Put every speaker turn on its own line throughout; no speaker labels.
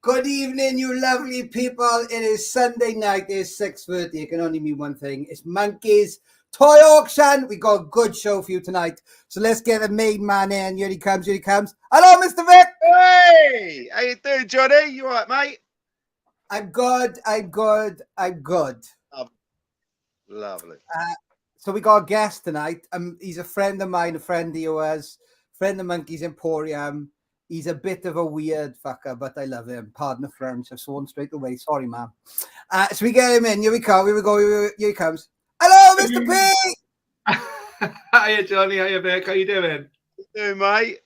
Good evening, you lovely people. It is Sunday night. It's 6:30. It can only mean one thing. It's Monkey's Toy Auction. We got a good show for you tonight. So let's get the main man in. Here he comes. Here he comes. Hello, Mr. Vic.
Hey, how you doing, Johnny? You all right, mate?
I'm good. I'm good. I'm good.
Lovely.
So we got a guest tonight. He's a friend of mine, a friend of yours, friend of Monkey's Emporium. He's a bit of a weird fucker, but I love him. Pardon the French. I've sworn straight away. Sorry, man. So we get him in. Here we come. Here we go. Here he comes. Hello, Mr. P.
Hiya, Johnny. Hiya, Vic. How you doing?
How you doing, mate?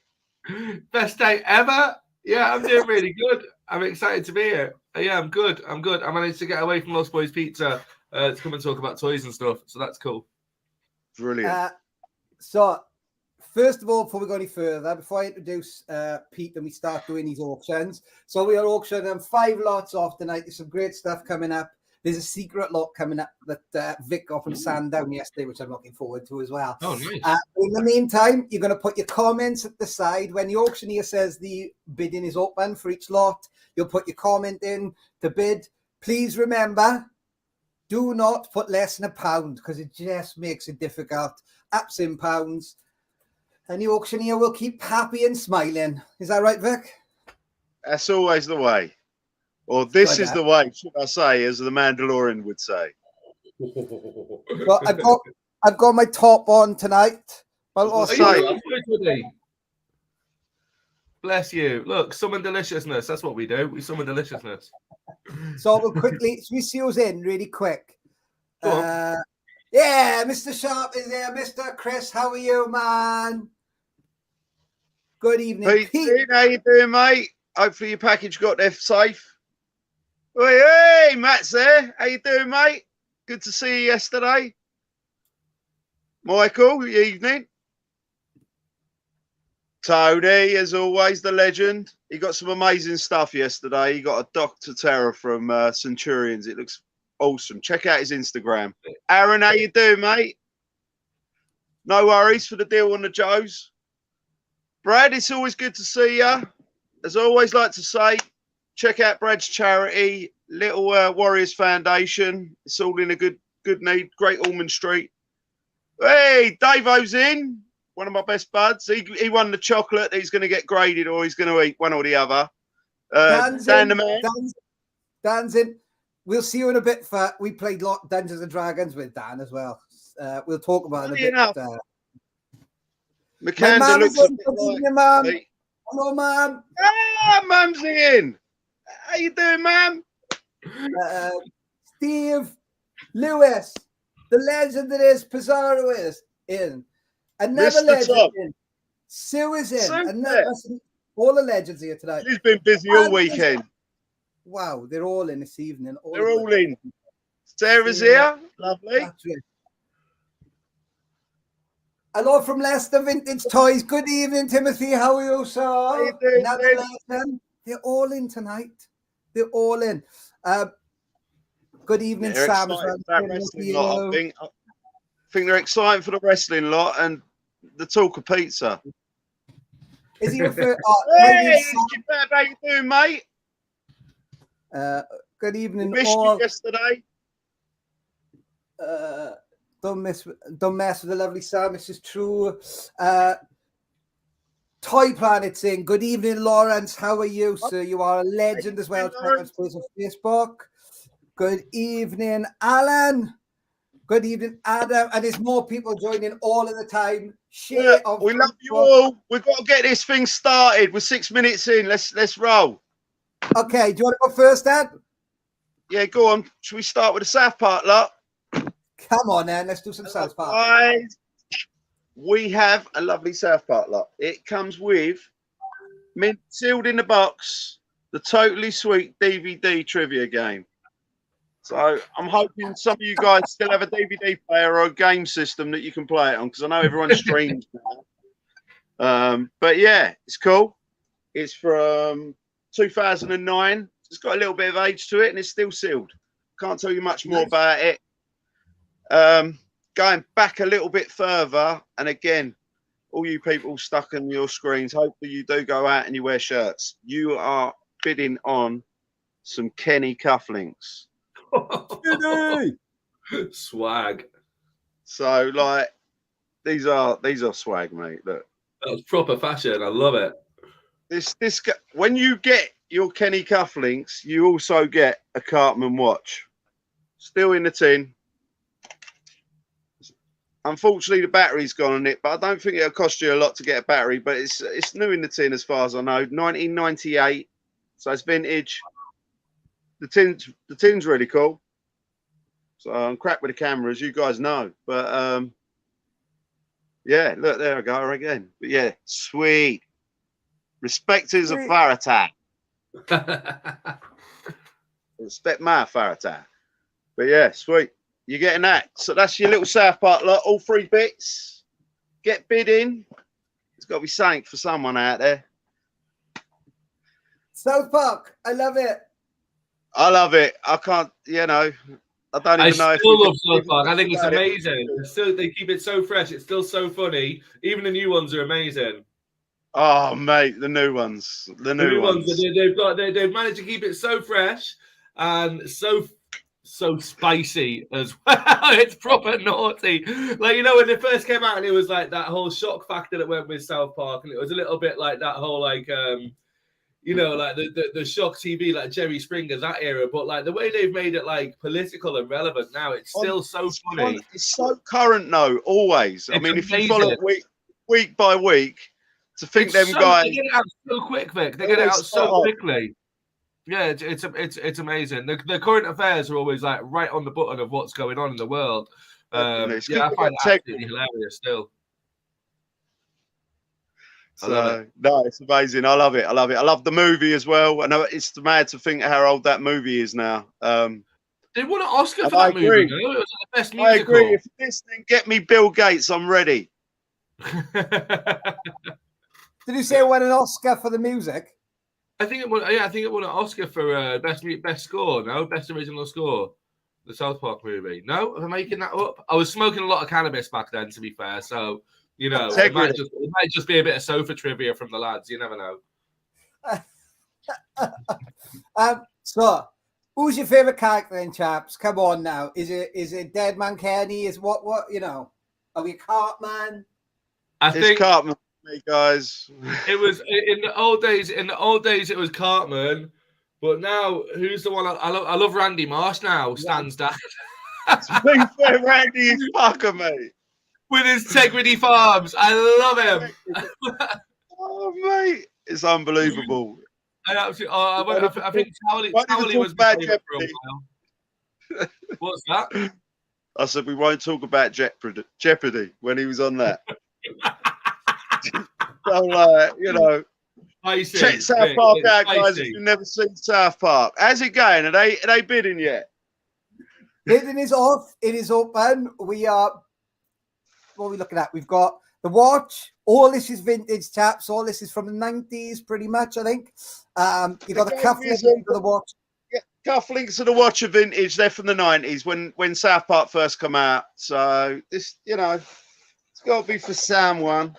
Best day ever. Yeah, I'm doing really good. I'm excited to be here. Yeah, I'm good. I'm good. I managed to get away from Lost Boys Pizza to come and talk about toys and stuff. So that's cool.
Brilliant.
So, first of all, before we go any further, before I introduce Pete and we start doing these auctions, so we are auctioning 5 lots off tonight. There's some great stuff coming up. There's a secret lot coming up that Vic got from Sandown yesterday, which I'm looking forward to as well.
Oh, nice.
In the meantime, you're going to put your comments at the side. When the auctioneer says the bidding is open for each lot, you'll put your comment in to bid. Please remember, do not put less than £1 because it just makes it difficult. Ups in pounds. And the auctioneer will keep happy and smiling. Is that right, Vic?
That's always the way. Or this is the way, should I say, as the Mandalorian would say.
Well, I've got my top on tonight.
Bless you. Look, summon deliciousness. That's what we do. We summon deliciousness.
So we'll quickly, we see who's in really quick. Yeah, Mr. Sharp is there. Mr. Chris, how are you, man? Good evening,
Pete. How you doing, mate? Hopefully your package got there safe. Hey, Matt's there. How you doing, mate? Good to see you yesterday. Michael, good evening. Tony, as always, the legend. He got some amazing stuff yesterday. He got a Dr. Terror from Centurions. It looks awesome. Check out his Instagram. Aaron, how you doing, mate? No worries for the deal on the Joes. Brad, it's always good to see you. As I always like to say, check out Brad's charity, Little Warriors Foundation. It's all in a good need. Great Ormond Street. Hey, Davo's in. One of my best buds. He won the chocolate that he's going to get graded or he's going to eat one or the other.
Dan's in. We'll see you in a bit. We played Dungeons and Dragons with Dan as well. We'll talk about it a bit.
McCandle looks a bit like
Mum. Hello, Mum.
Ah, Mum's in. How you doing, Mum?
Steve Lewis, the legend that is Pizarro is in. Another
Mr.
legend
Top.
in. Sue is in.
Sue's
And
there.
that's all the legends here tonight.
She's been busy all weekend.
Wow, they're all in this evening.
They're all in. Sarah's here. Lovely.
That's it. Hello from Leicester Vintage Toys. Good evening, Timothy. How are you, sir?
How you doing,
Another
Tim?
legend. They're all in tonight. They're all in. Good evening,
They're
Sam.
excited
As
for that
well.
wrestling lot, I think. I think they're excited for the wrestling lot and the talk of pizza.
Is he referring?
Hey, how you doing, mate?
Good evening,
Missed
all.
you yesterday.
Don't mess with the lovely Sam. This is true. Toy Planet saying, good evening, Lawrence. How are you, sir? You are a legend as well. Check us on Facebook. Good evening, Alan. Good evening, Adam. And there's more people joining all of the time.
Yeah, we love you all. We've got to get this thing started. We're 6 minutes in. Let's roll.
Okay, do you want to go first, Dad?
Yeah, go on. Should we start with the South Park lot?
Come on, then. Let's do some South Park.
Guys, we have a lovely South Park lot. It comes with sealed in the box, the Totally Sweet DVD trivia game. So I'm hoping some of you guys still have a DVD player or a game system that you can play it on, because I know everyone streams now. But yeah, it's cool. It's from 2009. It's got a little bit of age to it, and it's still sealed. Can't tell you much more about it. Going back a little bit further, and again, all you people stuck on your screens, hopefully you do go out and you wear shirts. You are bidding on some Kenny cufflinks.
Swag.
So like these are swag, mate. Look,
that's proper fashion. I love it.
This when you get your Kenny cufflinks, you also get a Cartman watch. Still in the tin. Unfortunately, the battery's gone on it, but I don't think it'll cost you a lot to get a battery. But it's new in the tin as far as I know. 1998, so it's vintage. The tin's really cool. So I'm crap with the cameras, you guys know. But yeah, look, there I go again. But yeah, sweet. Respect his authority. Respect my authority. But yeah, sweet. You're getting that. So that's your little South Park lot, all 3 bits. Get bidding. It's got to be something for someone out there.
South Park, I love it.
I love it. I can't, I don't even know.
I still love South Park. I think it's amazing. They keep it so fresh. It's still so funny. Even the new ones are amazing.
Oh, mate, the new ones. The new ones.
They've managed to keep it so fresh and so spicy as well. It's proper naughty. Like, when they first came out and it was like that whole shock factor that went with South Park, and it was a little bit like that whole like like the shock TV, like Jerry Springer, that era. But like the way they've made it like political and relevant now, it's still so funny.
It's so current though, always. I mean, if you follow it week by week, to think them guys.
They get it out so quick, Vic. They get it out so quickly. Yeah, it's amazing. The current affairs are always like right on the button of what's going on in the world. I find it absolutely hilarious still.
So no, it's amazing. I love it. I love the movie as well. I know it's mad to think how old that movie is now.
They won an Oscar for that movie. No? It was like the best musical.
I agree. If this thing get me Bill Gates, I'm ready.
Did you say it won an Oscar for the music?
I think it won. Yeah, I think it won an Oscar for best score. No, best original score. The South Park movie. No, am I making that up? I was smoking a lot of cannabis back then, to be fair. So it might just be a bit of sofa trivia from the lads. You never know.
So, who's your favorite character in, chaps? Come on now. Is it Dead Man Kenny? Is what? Are we Cartman?
It's Cartman. Me guys,
it was in the old days. In the old days, it was Cartman, but now who's the one? I love Randy Marsh now. Stands down.
To be fair, Randy is Parker, mate.
With his Integrity Farms, I love him.
Oh, mate, it's unbelievable.
I think Towley was
bad
for a while. What's that?
I said we won't talk about Jeopardy when he was on that. So, like, you know,
Spicy.
check South
Rick,
Park
it's
out, guys. If
spicy.
you've never seen South Park, how's it going? Are they bidding yet?
Bidding is off. It is open. We are. What are we looking at? We've got the watch. All this is vintage, chaps. All this is from the 90s, pretty much, I think. You got the cufflinks for the watch.
Yeah, cufflinks of the watch are vintage. They're from the 90s when South Park first come out. So this, you know, it's got to be for someone.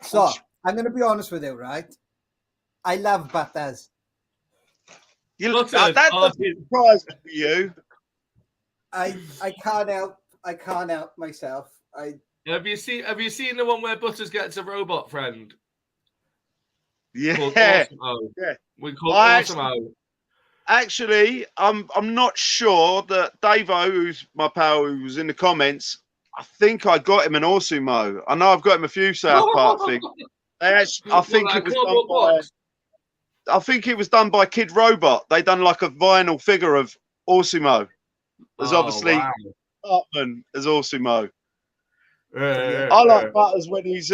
So I'm going to be honest with you, right? I love butters.
That doesn't surprise me for you.
I can't help myself.
Have you seen the one where Butters gets a robot friend?
Yeah.
Awesome O.
Yeah.
We call Awesome O.
Actually, I'm not sure that Davo, who's my pal who was in the comments, I think I got him an Awesome. I know I've got him a few South Park things. I think it was done by Kid Robot. They done like a vinyl figure of Awesome. There's obviously Hartman as Awesome. I like Butters when he's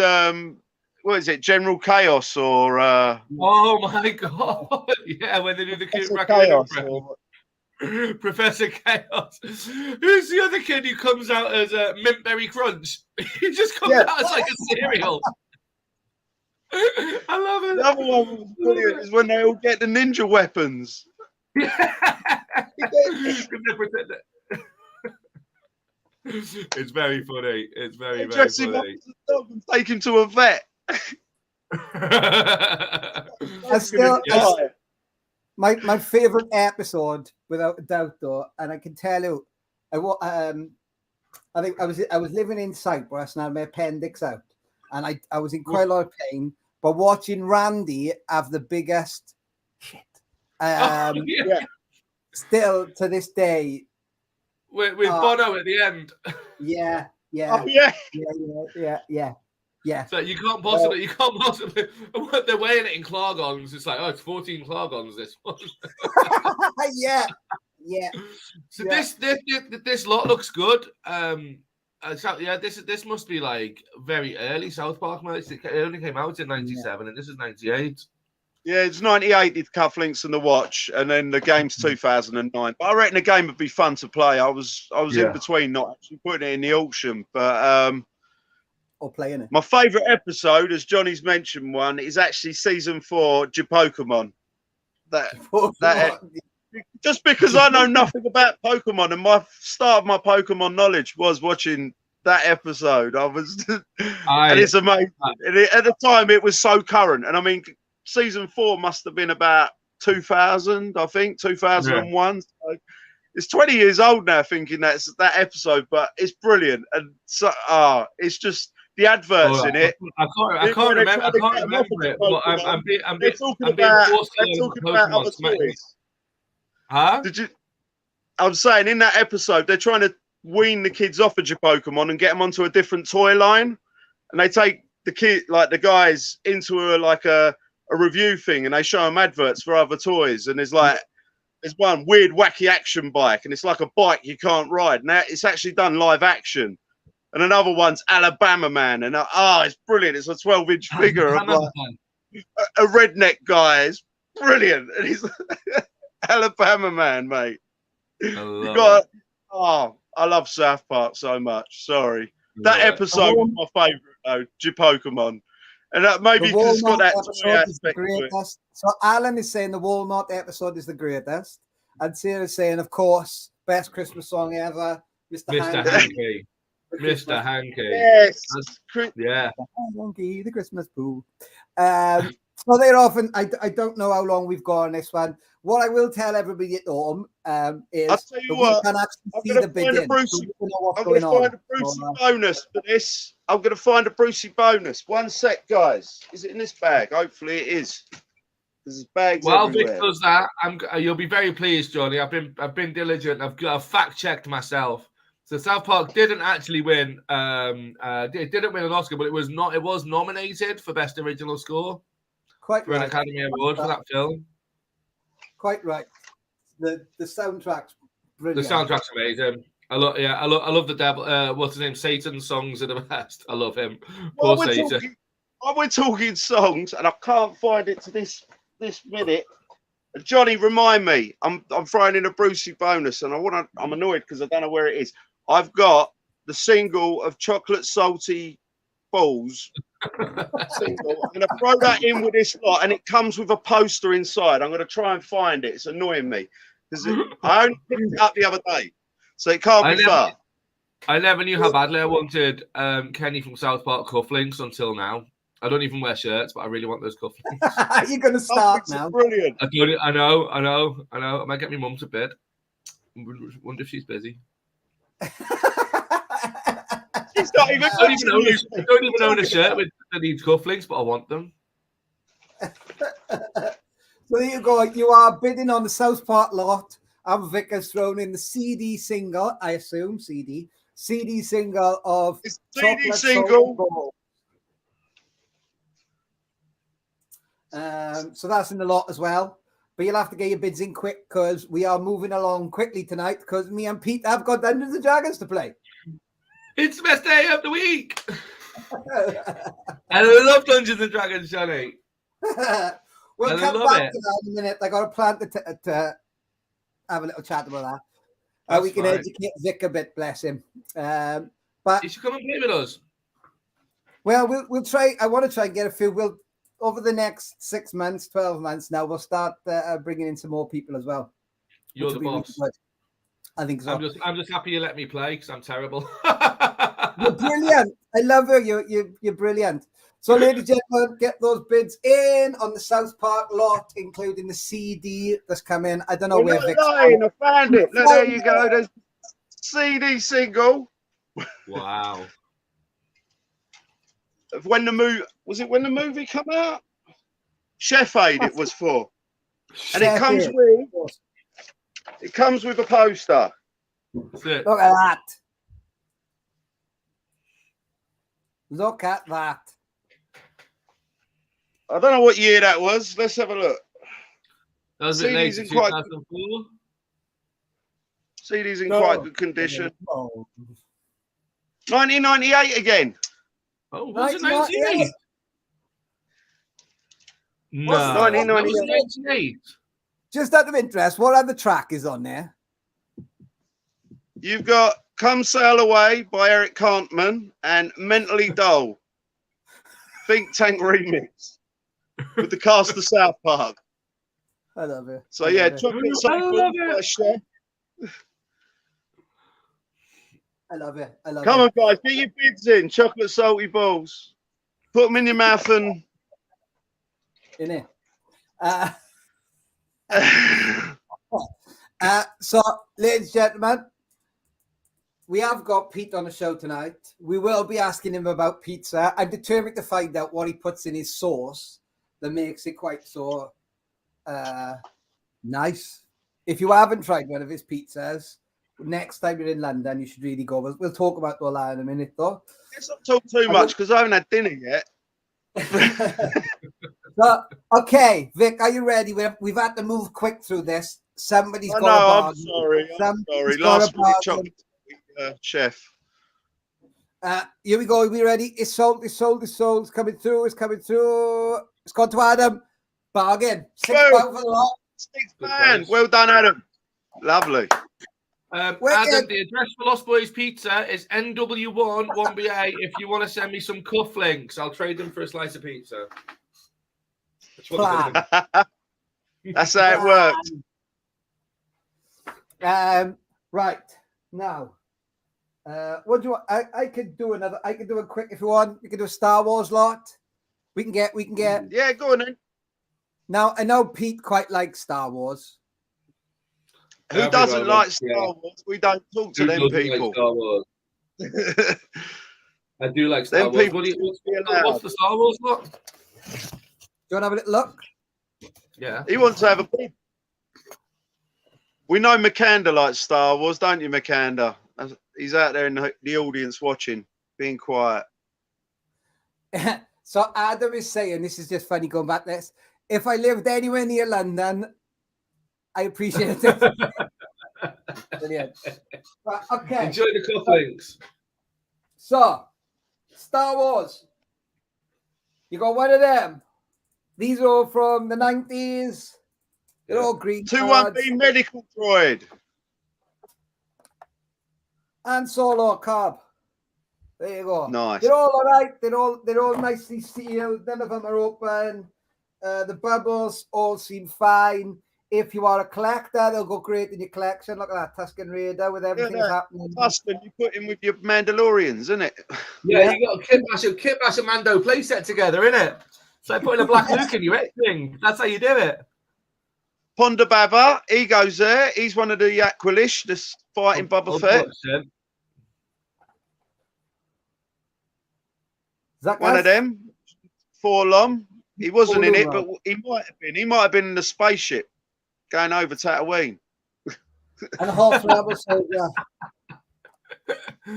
what is it, General Chaos or
oh my god. Yeah, when they do the cute
Chaos
Professor Chaos. Who's the other kid who comes out as a Mintberry Crunch? He just comes out as like a cereal. I love it.
The other one was brilliant is when they all get the ninja weapons.
It's very funny. It's very, very
dress him up
funny.
as a dog and take him to a vet.
My favorite episode, without a doubt, though, and I can tell you, I think I was living in Cyprus and I had my appendix out, and I was in quite a lot of pain. But watching Randy have the biggest shit, still to this day,
with Bono at the end.
Yeah.
Oh, yeah.
Yeah.
So you can't possibly. They're weighing it in Clargons. It's like, it's 14 Clargons. This one.
Yeah.
So this lot looks good. This must be like very early South Park match. It only came out in '97, and this is '98.
Yeah, it's 98, the cufflinks and the watch, and then the game's 2009. But I reckon the game would be fun to play. I was in between not actually putting it in the auction, but
or playing it.
My favourite episode, as Johnny's mentioned one, is actually season 4, Pokemon. That just because I know nothing about Pokemon, and my start of my Pokemon knowledge was watching that episode. And it's amazing. At the time, it was so current, and I mean, season 4 must have been about 2000, I think, 2001. Yeah. So it's 20 years old now, thinking that's that episode, but it's brilliant. And so, it's just the adverts in it.
I can't remember it, but I'm being forced about
other toys.
Huh?
I'm saying in that episode, they're trying to wean the kids off of Pokemon and get them onto a different toy line. And they take the guys into a review thing, and they show them adverts for other toys, and there's one weird wacky action bike, and it's like a bike you can't ride, and it's actually done live action. And another one's Alabama Man, and it's brilliant. It's a 12-inch figure of a redneck guy. It's brilliant, and he's Alabama Man, mate. I love South Park so much. Sorry, that episode was my favourite though, Pokemon. And that maybe because it's got that toy aspect to it.
So Alan is saying the Walmart episode is the greatest. And Sarah's saying, of course, best Christmas song ever, Mr.
Hanky. Mr. Hanky.
Yes.
Yeah.
Hanky, the Christmas poo. So they're often, I don't know how long we've got on this one. What I will tell everybody at home is
I'll tell you what,
we can actually see the bidding.
I'm going to find a Brucey bonus for this. I'm going to find a Brucey bonus. One sec, guys. Is it in this bag? Hopefully it is. There's bags everywhere.
Vic does that. You'll be very pleased, Johnny. I've been diligent. I've fact checked myself. So South Park didn't actually win. It didn't win an Oscar, but it was nominated for Best Original Score.
Quite
for an Academy Award for that film.
Quite right. The soundtrack's brilliant.
The soundtrack's amazing. I love the devil. What's his name? Satan's songs are the best. I love him.
While
Poor
we're
Satan.
talking songs, and I can't find it to this minute. Johnny, remind me. I'm throwing in a Brucey bonus, and I'm annoyed because I don't know where it is. I've got the single of Chocolate Salty Balls. Single. I'm going to throw that in with this lot, and it comes with a poster inside. I'm going to try and find it. It's annoying me because I only picked it up the other day, so it can't be far.
I never knew how badly I wanted Kenny from South Park cufflinks until now. I don't even wear shirts, but I really want those cufflinks.
You're going to start now.
Brilliant.
I know. I might get my mum to bed. Wonder if she's busy.
She's not even.
I don't even own a shirt with that needs cufflinks, but I want them.
So there you go. You are bidding on the South Park lot. And Vic has thrown in the CD single, I assume CD single of
It's CD single.
So that's in the lot as well. But you'll have to get your bids in quick because we are moving along quickly tonight because me and Pete have got Dungeons and Dragons to play.
It's the best day of the week. I love Dungeons and Dragons, Johnny.
We'll come back to that in a minute. I got a plan to have a little chat about that. We can educate Vic a bit, bless him. But
you should come and play with us.
Well, we'll try. I want to try and get a few. Over the next 6 months, 12 months now, we'll start bringing in some more people as well.
You're the boss.
Really, I think so.
I'm just happy you let me play because I'm terrible.
You're brilliant. I love you. You're brilliant. So, ladies and gentlemen, get those bids in on the South Park lot, including the CD that's coming. I don't know where Vic's
lying. I found it. Look, there you go. There's CD single.
Wow.
When the movie when the movie come out? Chef Aid it was for. And it comes with a poster.
That's it.
Look at that. Look at that.
I don't know what year that was. Let's have a look.
That was in 2004.
CD's in quite good condition. 1998 again.
Oh, was it 98? No,
1998.
Just out of interest, what other track is on there?
You've got Come Sail Away by Eric Cantman and Mentally Dull. Think Tank remix with the cast of South Park.
I love it.
So yeah, Chocolate Salty by Chef.
I love it.
Come on, guys, get your bids in. Chocolate Salty Balls. Put them in your mouth and
in it. So, ladies and gentlemen, we have got Pete on the show tonight. We will be asking him about pizza. I'm determined to find out what he puts in his sauce that makes it quite so nice. If you haven't tried one of his pizzas, next time you're in London, you should really go. We'll talk about all that in a minute, though.
Let's not talk too much because I haven't had dinner yet.
So, okay, Vic, are you ready? We've had to move quick through this. Somebody's got a bargain.
I'm sorry. Last minute chocolate chef.
Here we go. Are we ready? It's sold. It's coming through. It's gone to Adam. Bargain. £6 for the lot.
£6. Well done, Adam. Lovely.
Adam, the address for Lost Boys Pizza is NW1 1BA. If you want to send me some cufflinks, I'll trade them for a slice of pizza.
That's how it works.
Right now, what do you want? I could do another. I could do a quick if you want. We could do a Star Wars lot. We can get.
Yeah, go on then.
Now I know Pete quite likes Star Wars.
Who doesn't like Star Wars? We don't talk to them people.
Like Star Wars? I do like Star Wars. What's the Star Wars lot?
Do you want to have a little look?
Yeah.
He wants to have a big. We know Makanda likes Star Wars, don't you, Makanda? He's out there in the audience watching, being quiet.
So Adam is saying, this is just funny going back to this. If I lived anywhere near London, I appreciate it. Brilliant. Right, okay.
Enjoy the cufflinks.
So, Star Wars. You got one of them. These are all from the 90s. They're all green
2-1B medical droid.
and Solo Carb. There you go.
Nice.
They're all right. They're all nicely sealed. None of them are open. The bubbles all seem fine. If you are a collector, they'll go great in your collection. Look at that Tusken Raider with everything happening.
Tusken, you put in with your Mandalorians, isn't it?
Yeah, you got a Kit Bash and Mando playset together, innit? It's like putting a Black Luke in your X-Wing. That's how you do it.
Ponda Baba, he goes there. He's one of the Aquilish that's fighting Boba Fett. One of them. Forlom. He wasn't in it, but he might have been. He might have been in the spaceship going over Tatooine.
And half rebel soldier.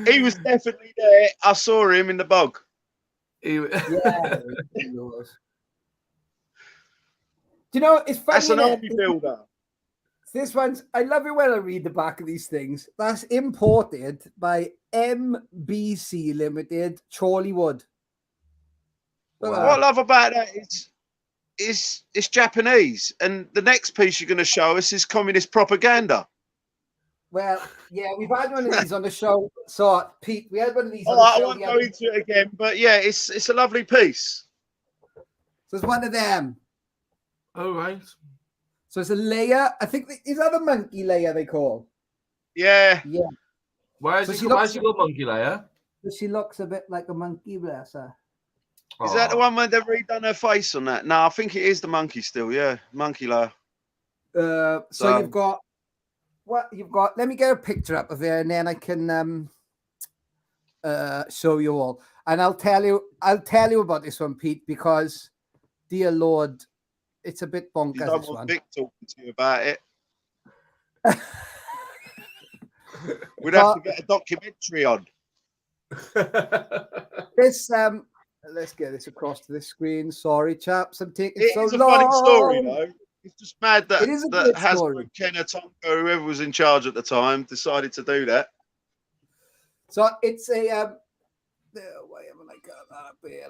He was definitely there. I saw him in the bog.
Yeah. He was. Do you know, it's funny.
That's an army builder.
This one's, I love it when I read the back of these things. That's imported by MBC Limited, Chorleywood.
What I love about that is it's Japanese, and the next piece you're going to show us is communist propaganda.
Well, yeah, we've had one of these on the show. So, Pete, we had one of these on
Oh,
the
I
show.
won't go into it again, but yeah, it's a lovely piece.
So it's one of them.
All right.
So it's a layer. I think is that a monkey layer they call?
Yeah.
Yeah.
Why is she called monkey layer?
She looks a bit like a monkey, bless her.
Is that the one where they've redone her face on that? No, I think it is the monkey still. Yeah, monkey layer.
So you've got what you've got. Let me get a picture up of it, and then I can show you all. And I'll tell you about this one, Pete, because dear Lord, it's a bit bonkers.
You don't
this
want
one.
Vic talking to you about it. We'd have to get a documentary on.
This let's get this across to the screen. Sorry, chaps, I'm taking so long.
It's a funny story, though. It's just mad that
Hasbro
and Tonko, whoever was in charge at the time, decided to do that.
So it's a why haven't I got that up here?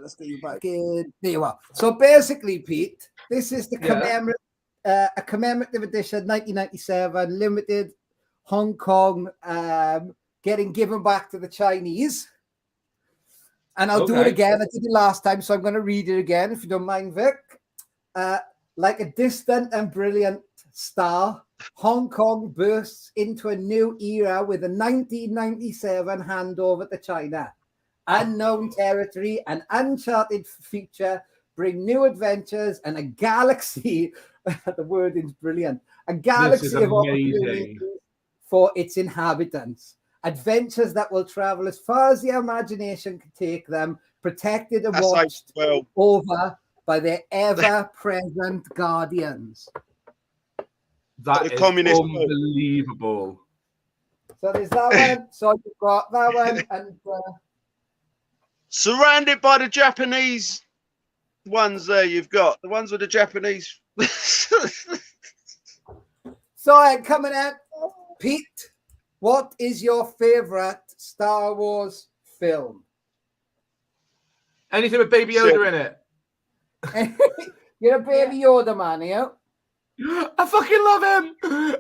Let's get you back in. There you are. So basically, Pete, this is the a commemorative edition, 1997, limited, Hong Kong, getting given back to the Chinese. And I'll do it again. I did it last time, so I'm going to read it again, if you don't mind, Vic. Like a distant and brilliant star, Hong Kong bursts into a new era with a 1997 handover to China. Unknown territory and uncharted future bring new adventures and a galaxy. The wording's brilliant. A galaxy of opportunities for its inhabitants. Adventures that will travel as far as the imagination can take them, protected and watched over by their ever-present guardians.
That is unbelievable.
So there's that one. So you've got that one. And
surrounded by the Japanese ones there, you've got the ones with the Japanese.
So coming out, Pete, what is your favorite Star Wars film?
Anything with Baby Yoda in it.
You're a Baby Yoda man, yeah?
I fucking love him.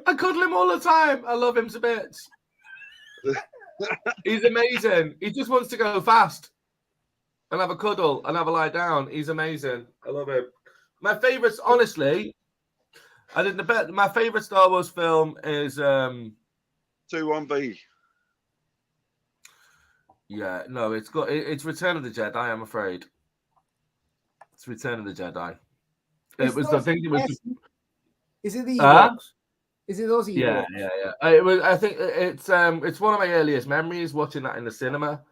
I cuddle him all the time. I love him to bits. He's amazing. He just wants to go fast and have a cuddle and have a lie down. He's amazing. I love him. My favorites, honestly, my favorite Star Wars film is
2-1B.
Yeah, no, it's Return of the Jedi, I'm afraid. It's Return of the Jedi. It was the thing that was.
Is it the Ewoks? Is it those Ewoks?
Yeah. It was. I think it's one of my earliest memories watching that in the cinema.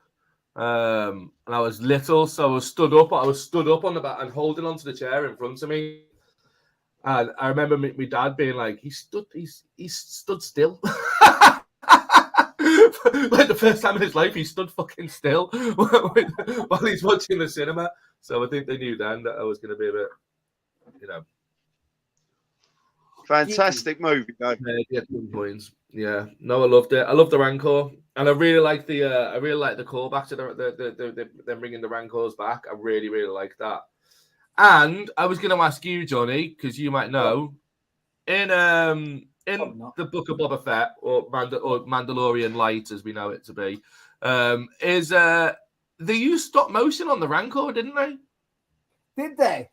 And I was little, so I was stood up on the back and holding onto the chair in front of me. And I remember my dad being like, he stood still. Like the first time in his life, he stood fucking still while he's watching the cinema. So I think they knew then that I was going to be a bit,
Fantastic movie, though.
Yeah, points. Yeah, no, I loved it. I love the Rancor, and I really like the callback to them bringing the Rancors back. I really like that. And I was going to ask you, Johnny, because you might know, in the Book of Boba Fett or Mandalorian Light, as we know it to be, they used stop motion on the Rancor, didn't they?
Did they?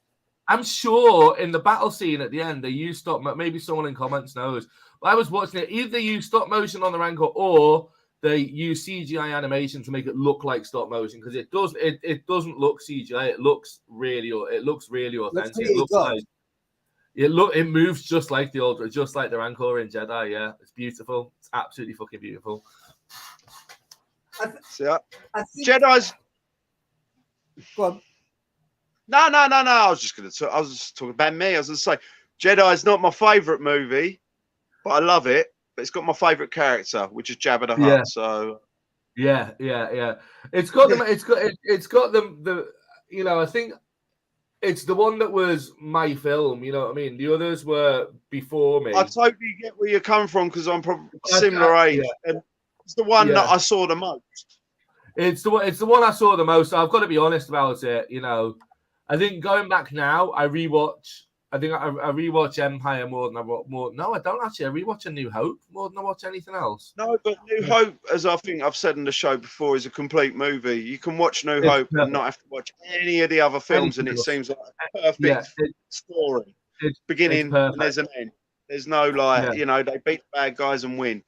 I'm sure in the battle scene at the end they used stop. Maybe someone in comments knows. I was watching it. Either they use stop motion on the Rancor or they use CGI animation to make it look like stop motion, because it doesn't look CGI. It looks really authentic. It moves just like the Rancor in Jedi. Yeah, it's beautiful. It's absolutely fucking beautiful.
Jedi's.
Go on.
No. I was just talking about me. I was going to say, Jedi's not my favourite movie, but I love it. But it's got my favourite character, which is Jabba the Hutt.
Yeah.
So
yeah. It's got them. It's got them. I think it's the one that was my film. You know what I mean? The others were before me.
I totally get where you're coming from, because I'm probably similar age, and it's the one that I saw the most.
It's the one I saw the most. I've got to be honest about it. I think going back now, I rewatch Empire more than I watch. No, I don't actually. I rewatch A New Hope more than I watch anything else.
No, but New Hope, as I think I've said in the show before, is a complete movie. You can watch New Hope and not have to watch any of the other films, and it seems like a perfect story. Beginning and there's an end. There's no they beat the bad guys and win.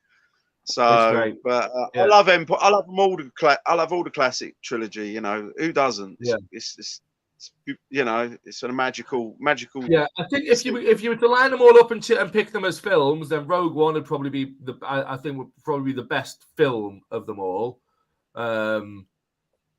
So, but I love Empire. I love them all. I love all the classic trilogy. Who doesn't?
Yeah.
It's a magical.
Yeah, I think if you were to line them all up and pick them as films, then Rogue One would probably be the best film of them all. I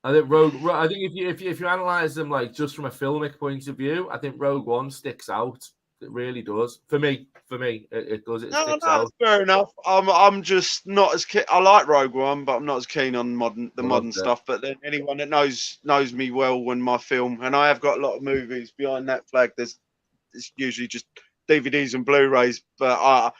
think if you analyze them like just from a filmic point of view, I think Rogue One sticks out. It really does. For me, it does. It sticks out.
Fair enough. I'm just not as keen. I like Rogue One, but I'm not as keen on modern stuff. But then anyone that knows me well when my film, and I have got a lot of movies behind that flag. It's usually just DVDs and Blu-rays, but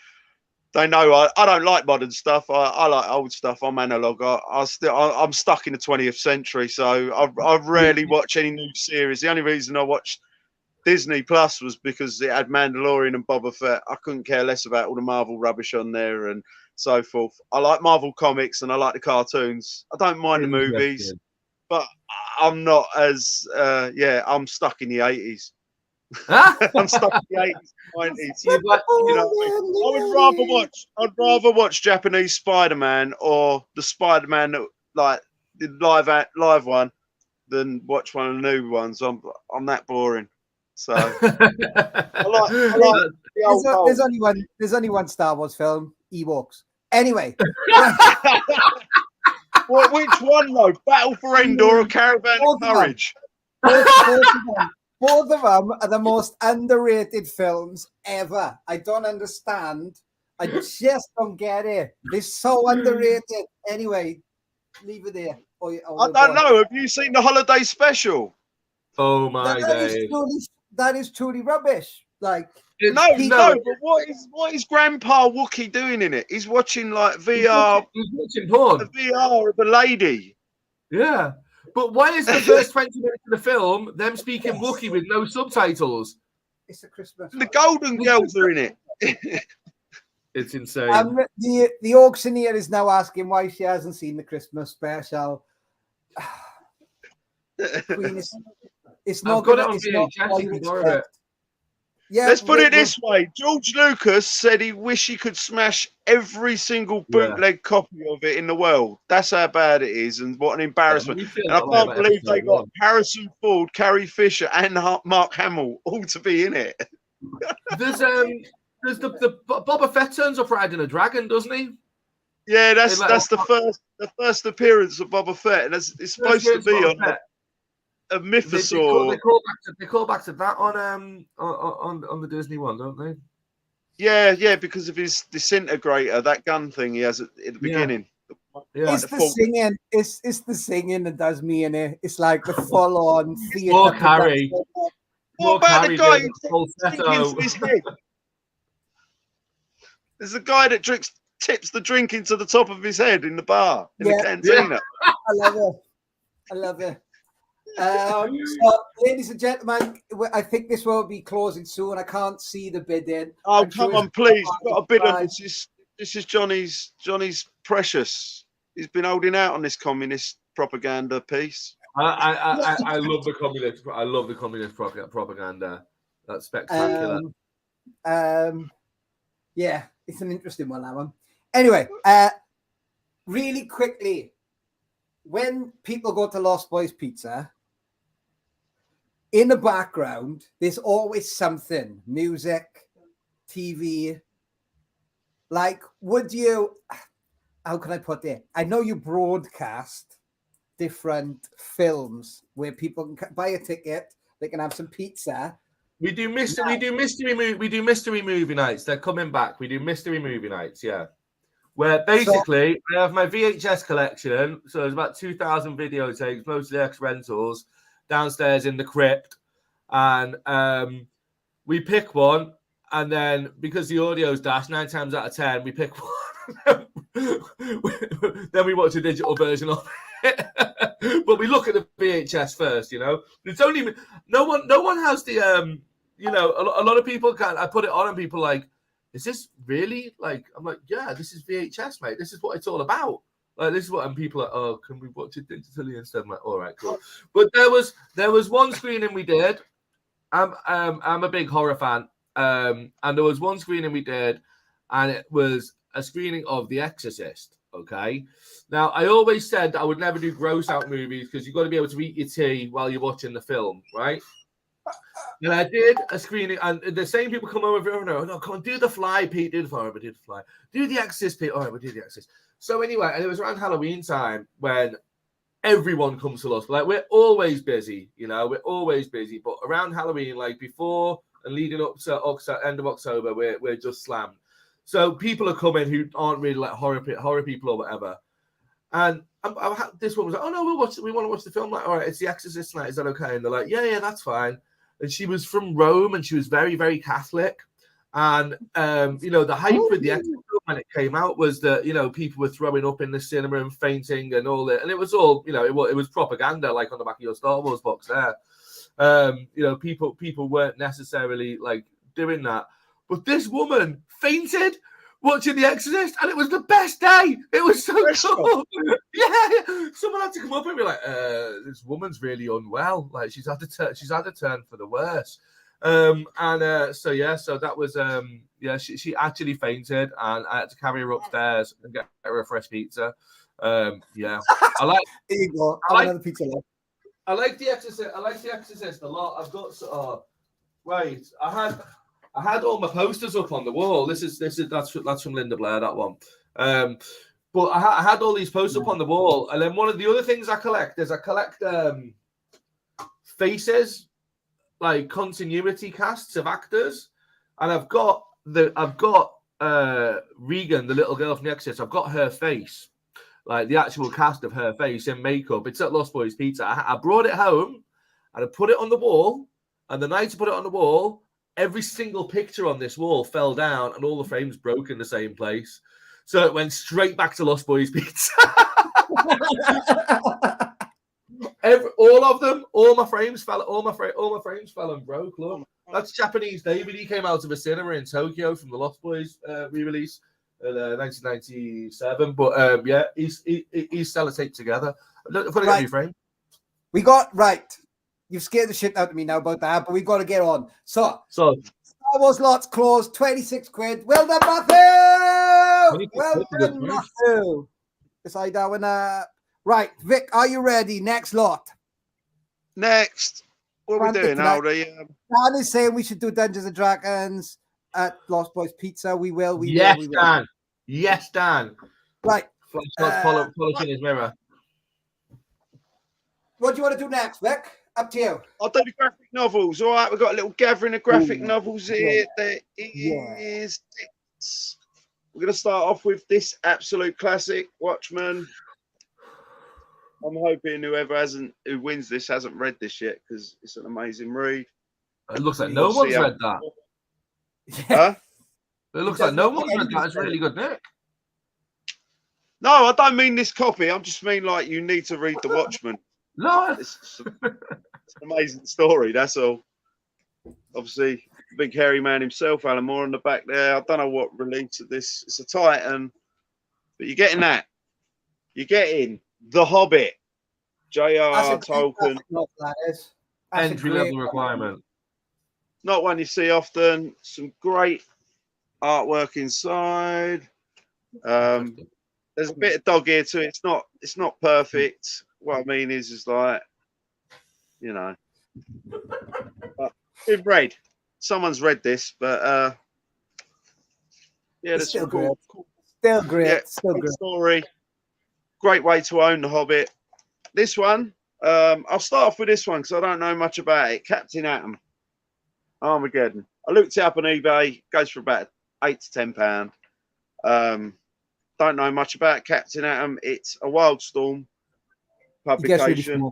they know I don't like modern stuff. I like old stuff. I'm analog. I'm stuck in the 20th century, so I rarely watch any new series. The only reason I watched Disney Plus was because it had Mandalorian and Boba Fett. I couldn't care less about all the Marvel rubbish on there and so forth. I like Marvel comics and I like the cartoons. I don't mind the movies, but I'm not as I'm stuck in the 80s. I'm stuck in the 80s, 90s. I'd rather watch Japanese Spider-Man or the Spider-Man like the live one than watch one of the new ones. I'm that boring. So I like the
there's only one Star Wars film, Ewoks. Anyway.
Which one though? Battle for Endor or Caravan of Courage?
Both of them are the most underrated films ever. I don't understand. I just don't get it. They're so underrated. Anyway, leave it there.
I don't know. Have you seen the holiday special?
Oh my days.
That is truly rubbish. Like
no. But what is Grandpa Wookie doing in it? He's watching like VR.
He's watching porn.
The VR of a lady.
Yeah, but why is the first 20 minutes of the film them speaking Wookie with no subtitles?
It's a Christmas.
The Golden Girls are in it.
It's insane.
The auctioneer is now asking why she hasn't seen the Christmas special. Queen, it's not
got
gonna,
it on
it's
VHS.
not
You can borrow it.
Yeah,
let's put it this way. George Lucas said he wished he could smash every single bootleg copy of it in the world. That's how bad it is, and what an embarrassment. And I can't believe they got Harrison Ford, Carrie Fisher, and Mark Hamill all to be in it.
There's the Boba Fett turns up riding a dragon, doesn't he?
Yeah, that's the first appearance of Boba Fett, and it's supposed to be on a mythosaur.
They call back to that on the Disney one, don't they?
Yeah, because of his disintegrator, that gun thing he has at the beginning.
Yeah. It's the singing. It's the singing that does me in it. It's like the full-on theatre.
More Carrie.
What about the guy who's his head? There's a guy that drinks tips the drink into the top of his head in the bar, in the
Yeah.
cantina.
I love it. I love it. So, ladies and gentlemen, I think this will be closing soon. I can't see the bid in.
Oh,
I'm
come
sure
on, please. We've got a bid on
Right.
this is Johnny's precious. He's been holding out on this communist propaganda piece.
I love the communist. I love the communist propaganda. That's spectacular.
Yeah, it's an interesting one, that one. Anyway, really quickly, when people go to Lost Boys Pizza, in the background, there's always something, music, TV. Like, would you, how can I put it? I know you broadcast different films where people can buy a ticket, they can have some pizza.
We do mystery movie nights. They're coming back. We do mystery movie nights, yeah. Where basically I have my VHS collection, so there's about 2,000 videotapes, mostly ex-rentals, downstairs in the crypt, and we pick one, and then because the audio's dash, 9 times out of 10, we pick one. Then we watch a digital version of it. But we look at the VHS first, you know. It's only no one has the you know, a lot of people can. I put it on and people are like, is this really like? I'm like, yeah, this is VHS, mate. This is what it's all about. Like, this is what, and people are like, oh, can we watch it digitally instead? I'm like, all right, cool. But there was one screening we did. I'm a big horror fan, and there was one screening we did, and it was a screening of The Exorcist. Okay, now I always said that I would never do gross out movies because you've got to be able to eat your tea while you're watching the film, right? And I did a screening, and the same people come over and over. No, come on, do The Fly, Pete. Do The Fly, but do The Fly. Do The Exorcist, Pete. All right, we'll do The Exorcist. So anyway, and it was around Halloween time when everyone comes to us. Like, we're always busy, you know, we're always busy. But around Halloween, like before and leading up to end of October, we're just slammed. So people are coming who aren't really like horror people or whatever. And this one was like, oh no, we want to watch the film. Like, all right, it's The Exorcist night. Is that okay? And they're like, yeah, that's fine. And she was from Rome, and she was very, very Catholic. And you know, the hype with The Exorcist when it came out was that, you know, people were throwing up in the cinema and fainting and all that. And it was all, you know, it was propaganda, like on the back of your Star Wars box there. You know, people weren't necessarily like doing that. But this woman fainted watching The Exorcist, and it was the best day. It was so cool. Yeah, someone had to come up and be like, "This woman's really unwell. Like, she's had to turn for the worse." So that was she actually fainted, and I had to carry her upstairs and get her a fresh pizza. I like.
There you go. Another pizza left.
I like The Exorcist. I like The Exorcist a lot. I've got I had all my posters up on the wall. That's from Linda Blair, that one. But I had all these posters up on the wall, and then one of the other things I collect is faces, like continuity casts of actors, and I've got Regan, the little girl from The Exorcist. I've got her face, like the actual cast of her face in makeup. It's at Lost Boys Pizza. I brought it home and I put it on the wall, and the night I put it on the wall, every single picture on this wall fell down and all the frames broke in the same place. So it went straight back to Lost Boys Pizza. All of them, all my frames fell and broke. Look, that's Japanese David. He came out of a cinema in Tokyo from the Lost Boys re-release in 1997. But he's sellotaped together. I've got to get a new frame.
We got right. You've scared the shit out of me now about that, but we've got to get on. So Star Wars Lot's closed, 26 quid. Well done, Matthew! Well done, Matthew. Decide that one. Right, Vic, are you ready? Next lot.
Next. What are we doing now?
Dan is saying we should do Dungeons and Dragons at Lost Boys Pizza. We will.
Yes, Dan. Yes, Dan.
Right.
Polishing his mirror.
What do you want to do next, Vic? Up to you.
I'll do the graphic novels. All right, we've got a little gathering of graphic novels here. There is. We're going to start off with this absolute classic, Watchmen. I'm hoping who wins this hasn't read this yet, because it's an amazing read.
It looks like no one's read that.
Huh?
It looks like no one's read that. It's really good, Nick.
No, I don't mean this copy. I just mean like you need to read The Watchmen.
No,
It's an amazing story. That's all. Obviously, big hairy man himself, Alan Moore on the back there. I don't know what release of this. It's a Titan, but you're getting that. You're getting The Hobbit. J.R.R. Tolkien.
That is. That's
entry
a great
level requirement.
Not one you see often. Some great artwork inside. There's a bit of dog ear to it. It's not perfect. What I mean is like, you know, but it's read. Someone's read this, but yeah,
It's
that's
still
cool.
Still great.
Yeah,
Still
great
great.
story. Great way to own The Hobbit. This one, I'll start off with this one because I don't know much about it. Captain Atom, Armageddon. I looked it up on eBay. Goes for about £8 to £10. Don't know much about Captain Atom. It's a Wildstorm publication,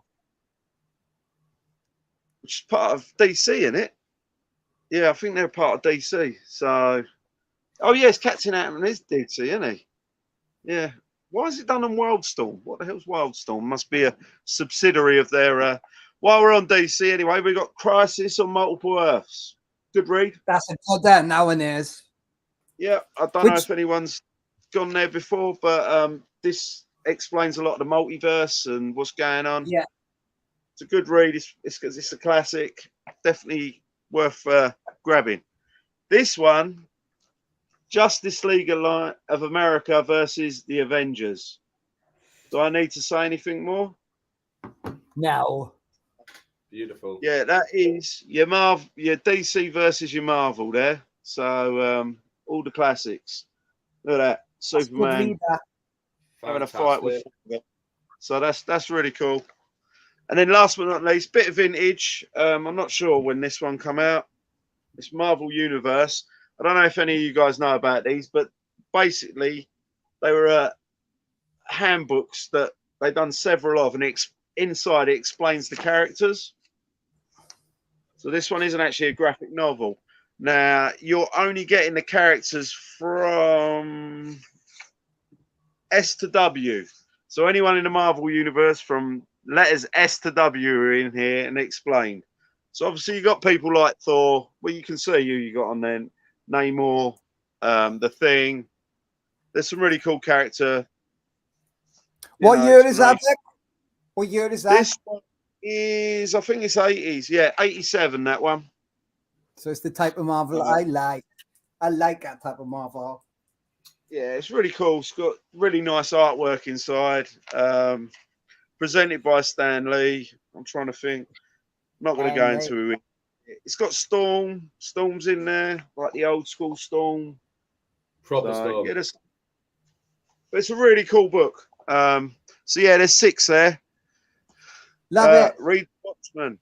which is part of DC, isn't it? Yeah, I think they're part of DC. So, oh yes, Captain Atom is DC, isn't he? Yeah. Why is it done on Wildstorm? What the hell's Wildstorm? Must be a subsidiary of their. While we're on DC, anyway, we got Crisis on Multiple Earths. Good read.
That's a good one nowadays.
Yeah, I don't know if anyone's gone there before, but this explains a lot of the multiverse and what's going on.
Yeah,
it's a good read. It's a classic. Definitely worth grabbing. This one, Justice League of America versus the Avengers. Do I need to say anything more?
No.
Beautiful.
Yeah, that is your DC versus your Marvel there. So all the classics. Look at that. Superman having a fight with. So that's really cool. And then last but not least, bit of vintage. I'm not sure when this one come out. It's Marvel Universe. I don't know if any of you guys know about these, but basically they were handbooks that they've done several of, and inside it explains the characters. So this one isn't actually a graphic novel. Now, you're only getting the characters from S to W. So anyone in the Marvel Universe from letters S to W are in here and explained. So obviously you got people like Thor. Well, you can see who you got on there. Namor, The Thing. There's some really cool character.
What year is that? What year is that?
This one is, I think it's 80s. Yeah, 87, that one.
So it's the type of Marvel I like. I like that type of Marvel.
Yeah, it's really cool. It's got really nice artwork inside. Presented by Stan Lee. I'm trying to think. I'm not going to go into it. It's got Storm. Storm's in there, like the old school Storm.
Proper Storm.
Yeah, but it's a really cool book. So yeah, there's 6 there.
Love it.
Read Watchmen.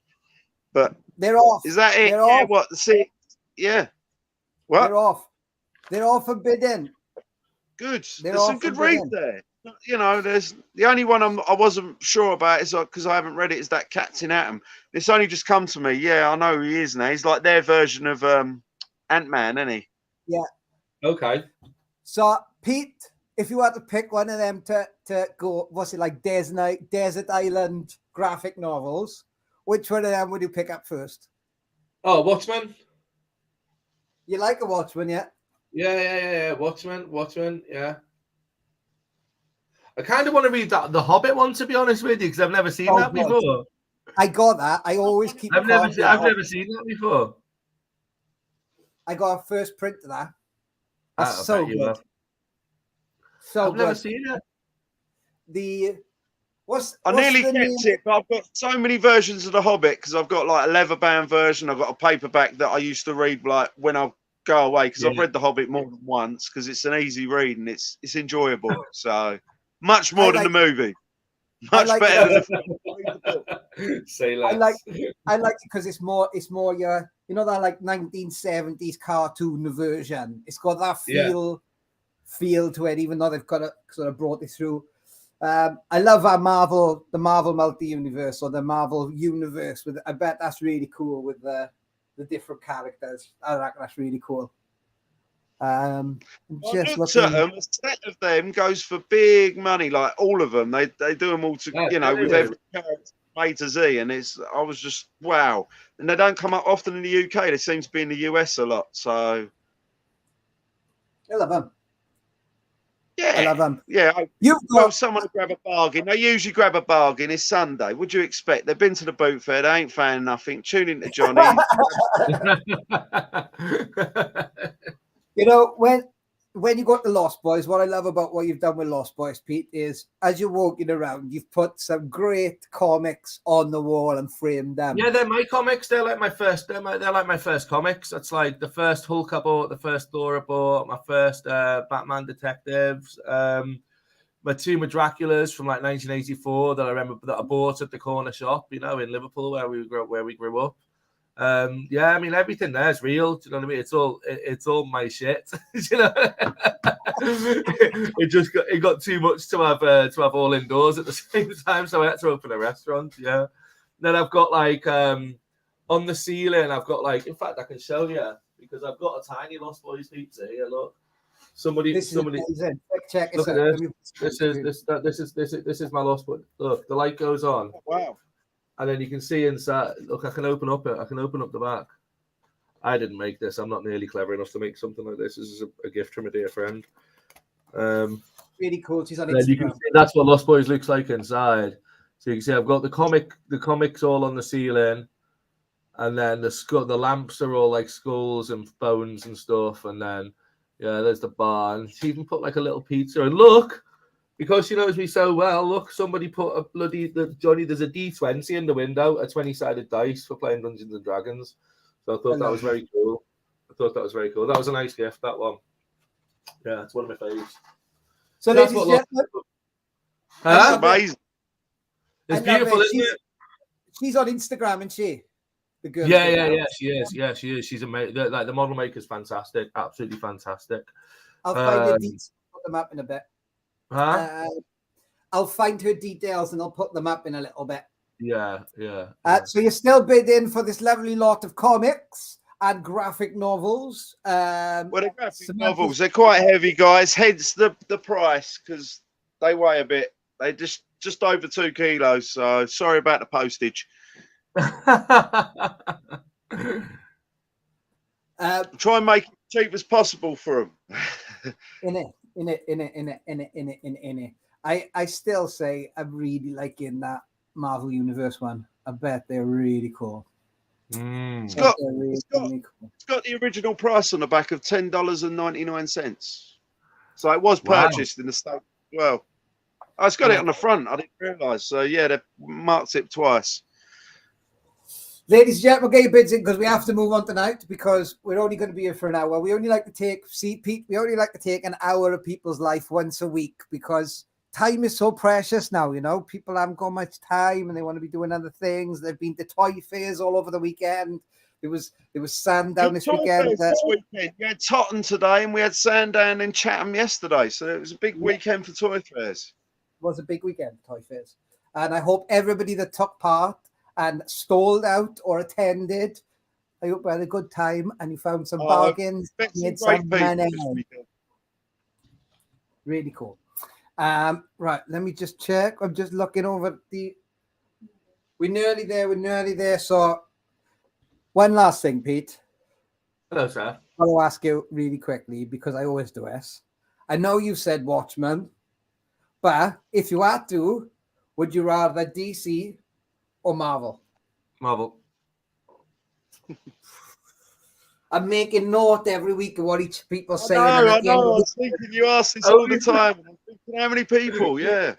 But
they're off.
Is that it?
They're
yeah,
off.
what? The 6? Yeah. What?
They're off. They're all forbidden.
Good.
They're
There's some good reads there. You know, there's the only one I wasn't sure about is because I haven't read it is that Captain Atom. It's only just come to me. Yeah, I know who he is now. He's like their version of Ant-Man, isn't he?
Yeah.
Okay.
So Pete, if you had to pick one of them to go, what's it like desert island graphic novels? Which one of them would you pick up first?
Oh, Watchmen.
You like a Watchmen, yeah?
Yeah. Watchmen, yeah. I kind of want to read the Hobbit one, to be honest with you, because I've never seen that before.
I got that. I always keep.
I've never seen that before.
I got a first print of that. That's
I
so
bet you
good.
have.
So
I've never seen it.
I nearly kept it, but I've got so many versions of The Hobbit because I've got like a leather bound version. I've got a paperback that I used to read like when I go away because I've read The Hobbit more than once because it's an easy read and it's enjoyable. So much more than the movie. Much better than the
Say less.
I like it because it's more your that like 1970s cartoon version. It's got that feel to it, even though they've got sort of brought it through. I love the Marvel multi-universe or the Marvel universe. I bet that's really cool with the different characters. I reckon that's really cool. I'm
I
just
looked at
looking.
them. A set of them goes for big money, like all of them. They do them all to,
Yeah,
you know,
they
with
do.
every character A to Z, and I was just wow. And they don't come up often in the UK. They seem to be in the US a lot. So
I love them.
yeah,
I love them.
yeah.
You've
Well,
got
someone to grab a bargain. They usually grab a bargain. It's Sunday. What do you expect? They've been to the boot fair. They ain't found nothing. Tune in to Johnny.
you know when you got the Lost Boys, what I love about what you've done with Lost Boys, Pete, is as you're walking around, you've put some great comics on the wall and framed them.
Yeah, they're my comics. They're like my first. They're like my first comics. That's like the first Hulk I bought, the first Thor I bought, my first Batman detectives. My two Draculas from like 1984 that I remember that I bought at the corner shop, you know, in Liverpool where we grew up. Yeah, I mean everything there is real. Do you know what I mean? It's all my shit. You know, it got too much to have all indoors at the same time, so I had to open a restaurant. Yeah. Then I've got like on the ceiling, I've got like, in fact, I can show you because I've got a tiny Lost Boys pizza here. Look, somebody.
This is amazing. Check
Look
it
at
out.
this is my Lost Boys. Look, the light goes on.
Wow.
And then you can see inside. Look, I can open up the back. I didn't make this. I'm not nearly clever enough to make something like this. This is a gift from a dear friend.
Really cool. She's on
And then you can
Instagram.
see that's what Lost Boys looks like inside. So you can see I've got the comics all on the ceiling, and then the lamps are all like skulls and bones and stuff. And then there's the bar, and she even put like a little pizza. And look. Because she knows me so well, look, somebody put Johnny, there's a D20 in the window, a 20-sided dice for playing Dungeons and Dragons. So I thought that was very cool. That was a nice gift, that one. Yeah, it's one of my faves.
So
that's
ladies
what
and
That's
gentlemen,
amazing.
It's beautiful, isn't it?
she's on Instagram, isn't she? The girl.
Yeah, she is. Yeah, she is. She's amazing. Like the model maker's fantastic, absolutely fantastic.
I'll find the details, put them up in a bit.
Huh?
I'll find her details and I'll put them up in a little bit.
Yeah.
So you're still bidding for this lovely lot of comics and graphic novels.
Well, the graphic novels, they're quite heavy, guys. Hence the price, because they weigh a bit. They just over 2 kilos. So sorry about the postage. Try and make it cheap as possible for them.
In it. I still say I'm really liking that Marvel Universe one. I bet they're really cool.
It's got the original price on the back of $10.99. So it was purchased in the States as well. It's got it on the front. I didn't realise. So yeah, they've marked it twice.
Ladies and gentlemen, get your bids in because we have to move on tonight because we're only going to be here for an hour. We only like to take an hour of people's life once a week because time is so precious now, you know. People haven't got much time and they want to be doing other things. They've been to toy fairs all over the weekend. There was Sandown this weekend.
We had Totton today and we had Sandown in Chatham yesterday. So it was a big weekend for toy fairs.
It was a big weekend for toy fairs. And I hope everybody that took part and stalled out or attended, I hope you had a good time and you found some bargains. Made some money. Really cool. Right, let me just check. I'm just looking over we're nearly there. So one last thing, Pete.
Hello, sir.
I want to ask you really quickly because I always do this. I know you said Watchmen, but if you had to, would you rather DC or Marvel?
Marvel.
I'm making note every week of what each people say.
I know. I was thinking you ask this all the time. I'm thinking how many people? Yeah.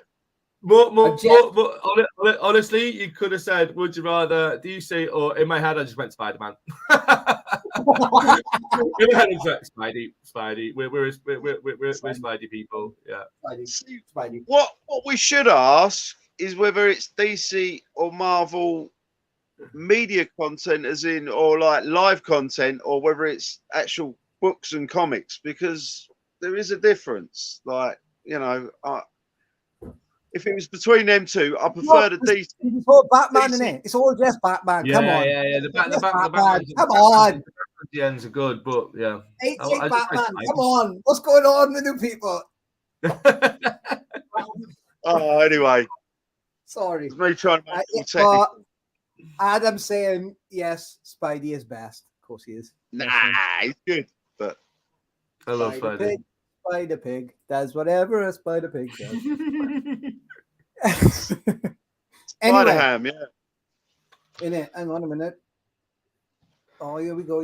Honestly, you could have said, "Would you rather DC?" Or in my head, I just went Spider-Man. In my head, I just went Spidey. We're Spidey people. Yeah.
Spidey.
What we should ask is whether it's DC or Marvel media content, as in, or like live content, or whether it's actual books and comics, because there is a difference. Like, you know, if it was between them two, I prefer the DC.
It's all Batman,
DC.
isn't it? It's all just Batman.
Yeah,
Come on.
yeah. The
Just
Batman.
Come on.
The ends are good, but yeah.
Hey,
I just
Batman.
like
Come on. What's going on with you people?
Oh, anyway,
Sorry.
it's me trying to make it all
But
technical.
Adam saying, yes, Spidey is best. Of course he is.
Nah, he's good, but
I love
Spider
Spidey.
Pig. Spider Pig does whatever a Spider Pig does. Anyway,
Spider-Ham, yeah.
in it. Hang on a minute. Oh, here we go.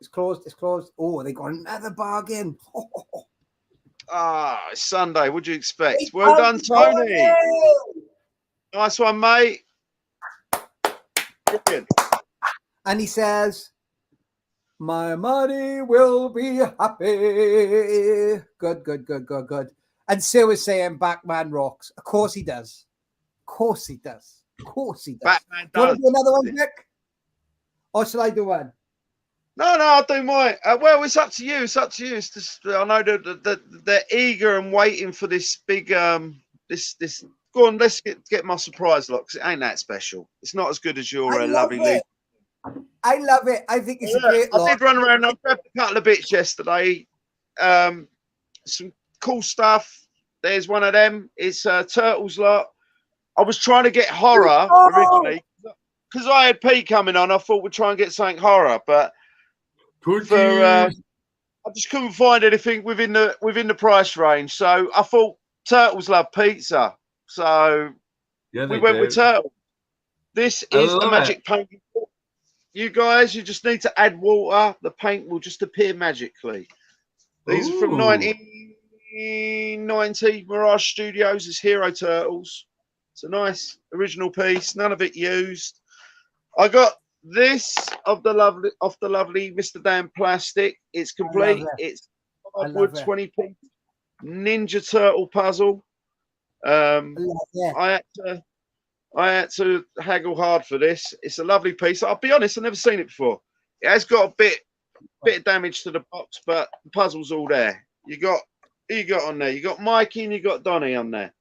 It's closed. Oh, they got another bargain.
Ah, it's Sunday. What do you expect? Well done, Tony. Nice one, mate. Brilliant.
And he says, my money will be happy. Good. And Sue is saying Batman rocks. Of course he does.
Batman
Do you want
does.
to do another one, Nick? Or shall I do one?
No, I'll do mine. Well, it's up to you. It's just I know that they're eager and waiting for this big this. Go on, let's get my surprise lot because it ain't that special. It's not as good as your lovely league.
I love it. I think it's a great lot.
I did run around. I grabbed a couple of bits yesterday. Some cool stuff. There's one of them. It's Turtles Lot. I was trying to get horror originally because I had Pete coming on. I thought we'd try and get something horror, but I just couldn't find anything within the price range. So I thought Turtles love pizza, so we went with Turtles. This is a magic paint. You guys, you just need to add water. The paint will just appear magically. These are from 1990 Mirage Studios. It's Hero Turtles. It's a nice original piece. None of it used. I got this off the lovely Mr. Dan Plastic. It's complete. It's hardwood 20-piece Ninja Turtle puzzle. I had to haggle hard for this. It's a lovely piece. I'll be honest, I've never seen it before. It has got a bit of damage to the box, but the puzzle's all there. Who you got on there? You got Mikey and you got Donnie on there.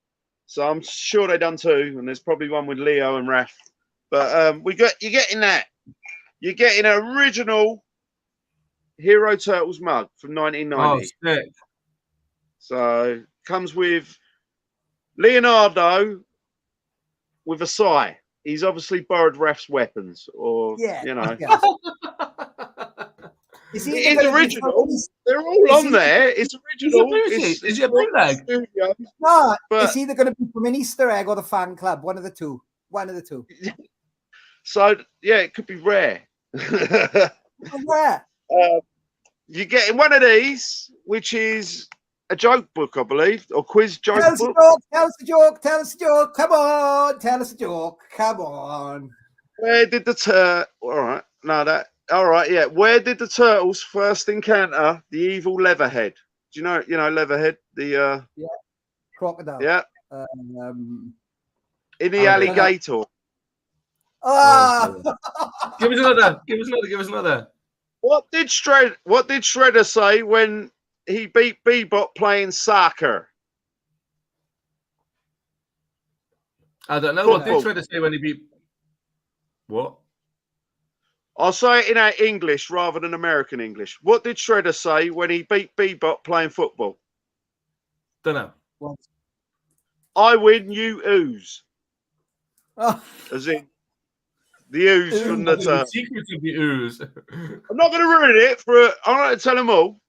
So I'm sure they done two, and there's probably one with Leo and Raph. But you're getting that. You're getting an original Hero Turtles mug from 1990.
Oh, sick.
So comes with Leonardo with a sai. He's obviously borrowed Raph's weapons, or you know. It is original. They're all on there. It's original.
Is it a bootleg?
No, it's either going to be from an Easter egg or the fan club. One of the two.
So yeah, it could be rare.
Rare.
You're getting one of these, which is a joke book, I believe, or quiz joke book.
Tell us a joke. Come on, tell us a joke. Come on.
Where did the All right, yeah. Where did the turtles first encounter the evil Leatherhead? Do you know Leatherhead? The
crocodile.
Yeah. In the alligator.
Give us another.
What did Shredder say when he beat Bebop playing soccer?
I don't know. What did Shredder say when he beat? What?
I'll say it in our English rather than American English. What did Shredder say when he beat Bebop playing football?
Don't know.
What?
I win, you ooze.
Oh.
As in the ooze from the
secrets of the ooze.
I'm not going to ruin it I'm not going to tell them all.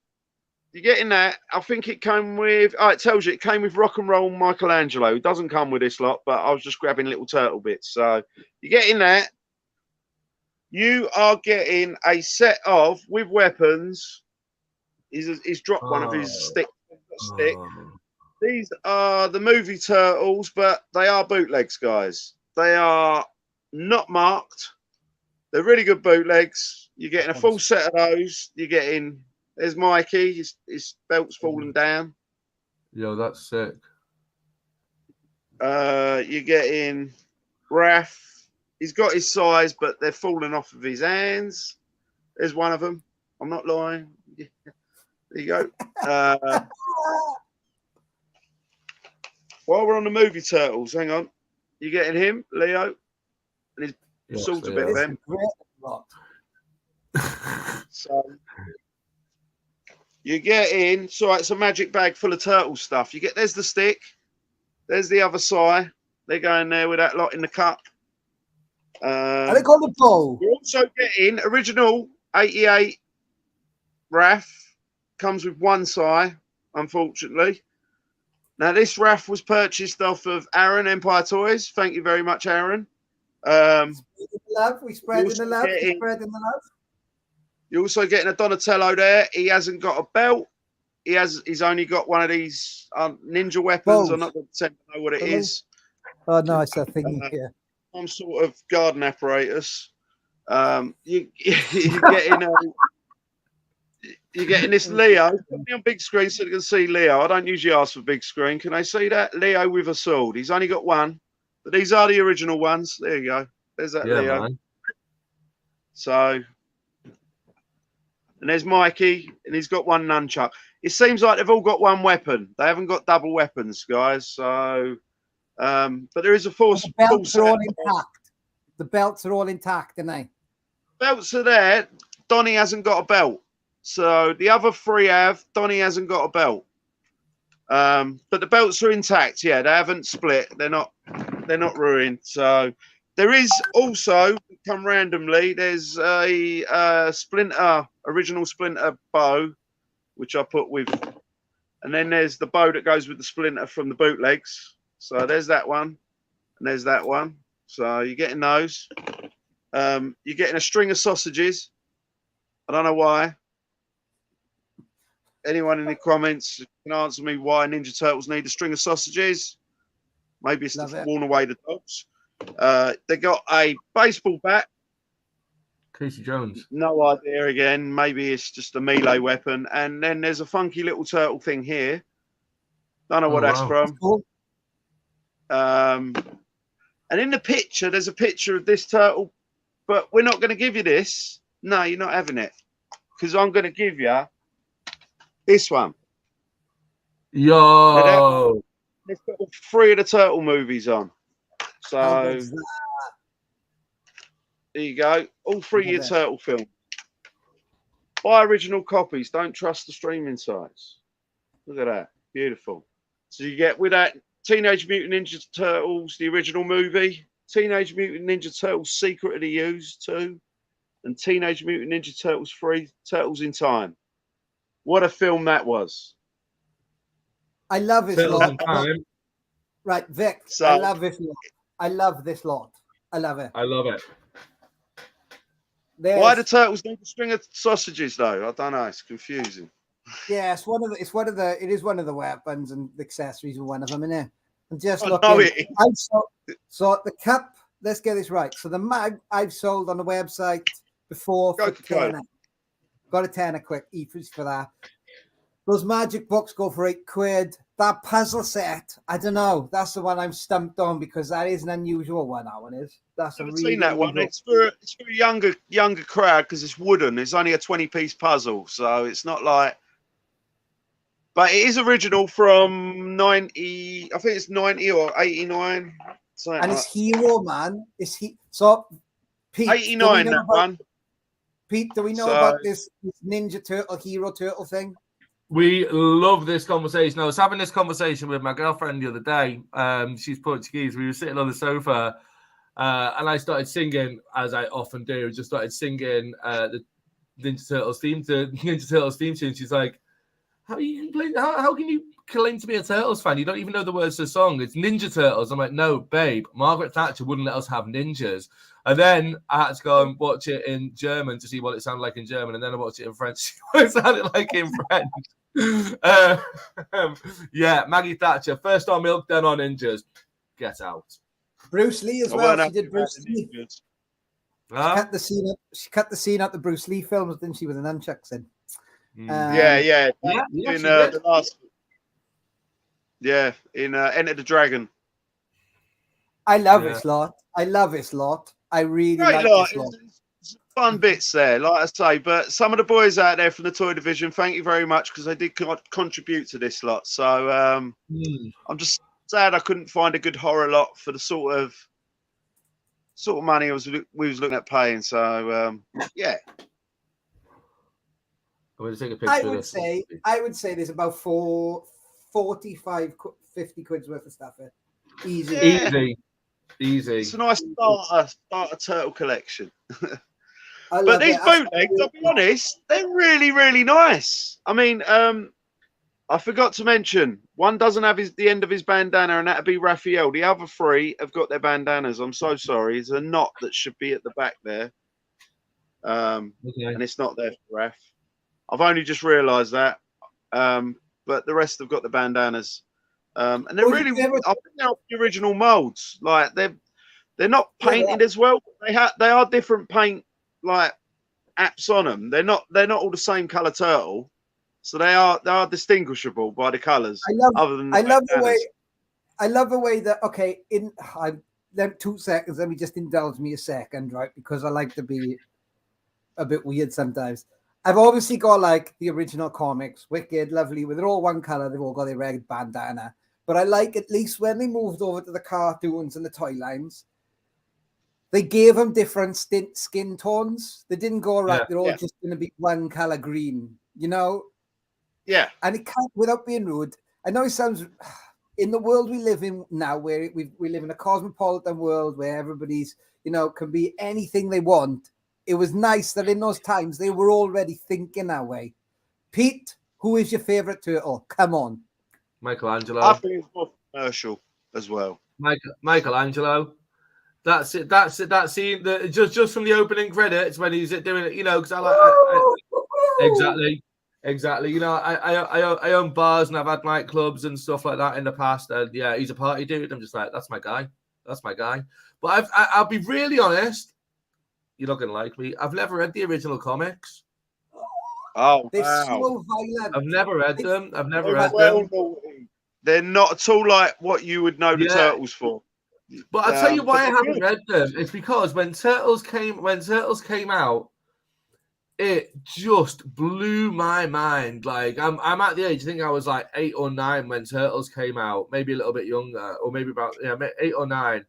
You're getting that. I think it came with. Oh, it tells you it came with Rock and Roll Michelangelo. It doesn't come with this lot, but I was just grabbing little turtle bits. So you're getting that. You are getting a set of with weapons. He's dropped one of his stick. These are the movie turtles, but they are bootlegs, guys. They are not marked. They're really good bootlegs. You're getting a full set of those. You're getting. There's Mikey. His belt's falling down.
Yo, that's sick.
You're getting Raph. He's got his size, but they're falling off of his hands. There's one of them. I'm not lying. There you go. while we're on the movie Turtles, hang on. You getting him, Leo? And his sword's a bit bent. So you get in. So it's a magic bag full of turtle stuff. There's the stick. There's the other side. They're going there with that lot in the cup.
I think on the bowl.
You're also getting original 88 RAF. Comes with one side, unfortunately. Now, this RAF was purchased off of Aaron Empire Toys. Thank you very much, Aaron.
We spread in the love.
You're also getting a Donatello there. He hasn't got a belt. He's only got one of these ninja weapons. I'm not going to know what it is.
Oh, nice. I think here.
Some sort of garden apparatus. You're getting this Leo. Put me on big screen so you can see Leo. I don't usually ask for big screen. Can I see that? Leo with a sword. He's only got one, but these are the original ones. There you go. There's that Leo. Man. So, and there's Mikey, and he's got one nunchuck. It seems like they've all got one weapon. They haven't got double weapons, guys. So, but there is a force.
The belts are all intact. The belts are all intact, aren't they?
Belts are there. Donnie hasn't got a belt. So the other three have. Donnie hasn't got a belt. But the belts are intact. Yeah, they haven't split. They're not ruined. So there is also, come randomly, there's a original Splinter bow, which I put with, and then there's the bow that goes with the Splinter from the bootlegs. So there's that one, and there's that one. So you're getting those. You're getting a string of sausages. I don't know why. Anyone in the comments can answer me why Ninja Turtles need a string of sausages. Maybe it's to warn away the dogs. They got a baseball bat.
Casey Jones.
No idea again. Maybe it's just a melee weapon. And then there's a funky little turtle thing here. Don't know what that's from.
Cool.
And in the picture, there's a picture of this turtle. But we're not going to give you this. No, you're not having it. Because I'm going to give you this one.
Yo.
They've got all three of the turtle movies on. So there you go. All three of your turtle films. Buy original copies. Don't trust the streaming sites. Look at that. Beautiful. So you get with that Teenage Mutant Ninja Turtles, the original movie, Teenage Mutant Ninja Turtles Secret of the Used 2, and Teenage Mutant Ninja Turtles 3, Turtles in Time. What a film that was.
I love this lot. Right, Vic. So, I love this lot. I love this lot. I love it.
I love it.
Why the turtles need a string of sausages though? I don't know. It's confusing.
Yeah, it is one of the weapons and the accessories of one of them, isn't it? And just look. So the cup. Let's get this right. So the mag I've sold on the website before for tenner. Got a tenner quick. Eat for that. Those magic books go for £8. That puzzle set, I don't know. That's the one I'm stumped on because that is an unusual one. That one is. That's
I've seen that one. It's for a younger crowd because it's wooden. It's only a 20-piece puzzle, so it's not like. But it is original from 90. I think it's 90 or 89.
And it's Hero, man. So Pete,
89 that one.
Pete, do we know about this Ninja Turtle, Hero Turtle thing?
We love this conversation. I was having this conversation with my girlfriend the other day. She's Portuguese. We were sitting on the sofa and I started singing, as I often do, just started singing the Ninja Turtles theme tune. She's like, how can you claim to be a Turtles fan? You don't even know the words to the song. It's Ninja Turtles. I'm like, no, babe, Margaret Thatcher wouldn't let us have ninjas. And then I had to go and watch it in German to see what it sounded like in German. And then I watched it in French. What it sounded like in French. Yeah, Maggie Thatcher. First on milk, then on ninjas. Get out.
Bruce Lee as well. She did Bruce Lee. Huh? She cut the scene out the Bruce Lee films, didn't she, with the nunchucks in?
Yeah. In the last. Yeah, in Enter the Dragon.
I love this lot. I really like this lot.
Fun bits there, like I say. But some of the boys out there from the toy division, thank you very much because they did contribute to this lot. So I'm just sad I couldn't find a good horror lot for the sort of money we was looking at paying. So yeah.
I'm going to take a picture
I
of
would say there's about 45, 50 quid's worth of stuff here. Easy.
Yeah. Easy.
It's a nice starter turtle collection.
But
these bootlegs, I'll be honest, they're really, really nice. I mean, I forgot to mention, one doesn't have the end of his bandana, and that'd be Raphael. The other three have got their bandanas. I'm so sorry. There's a knot that should be at the back there. And it's not there for Raph. I've only just realised that. But the rest have got the bandanas. And they're I think they're the original molds. Like they're not painted as well. They are different paint like apps on them. They're not all the same colour turtle. So they are distinguishable by the colours. I love the way that them 2 seconds, let me just indulge me a second, right? Because I like to be a bit weird sometimes. I've obviously got like the original comics, wicked, lovely, they're all one colour, they've all got their red bandana. But I like at least when they moved over to the cartoons and the toy lines, they gave them different skin tones. They didn't go they're all just going to be one colour green, you know? Yeah.
And it can't, without being rude, I know it sounds, in the world we live in now, where we live in a cosmopolitan world where everybody's, can be anything they want. It was nice that in those times they were already thinking that way. Pete, who is your favourite turtle? Come on.
Michelangelo.
I think it's more commercial as well.
Michelangelo. That's it. That scene. Just from the opening credits when he's doing it, because exactly. I own bars and I've had nightclubs and stuff like that in the past. And yeah, he's a party dude. I'm just like, that's my guy. But I'll be really honest. You're not gonna like me. I've never read the original comics.
Oh,
they're
wow.
so violent.
I've never read them.
They're not at all like what you would know the Turtles for.
But I'll tell you why I haven't read them. It's because when Turtles came out, it just blew my mind. Like I'm at the age, I think I was like 8 or 9 when Turtles came out, maybe a little bit younger, or maybe about 8 or 9.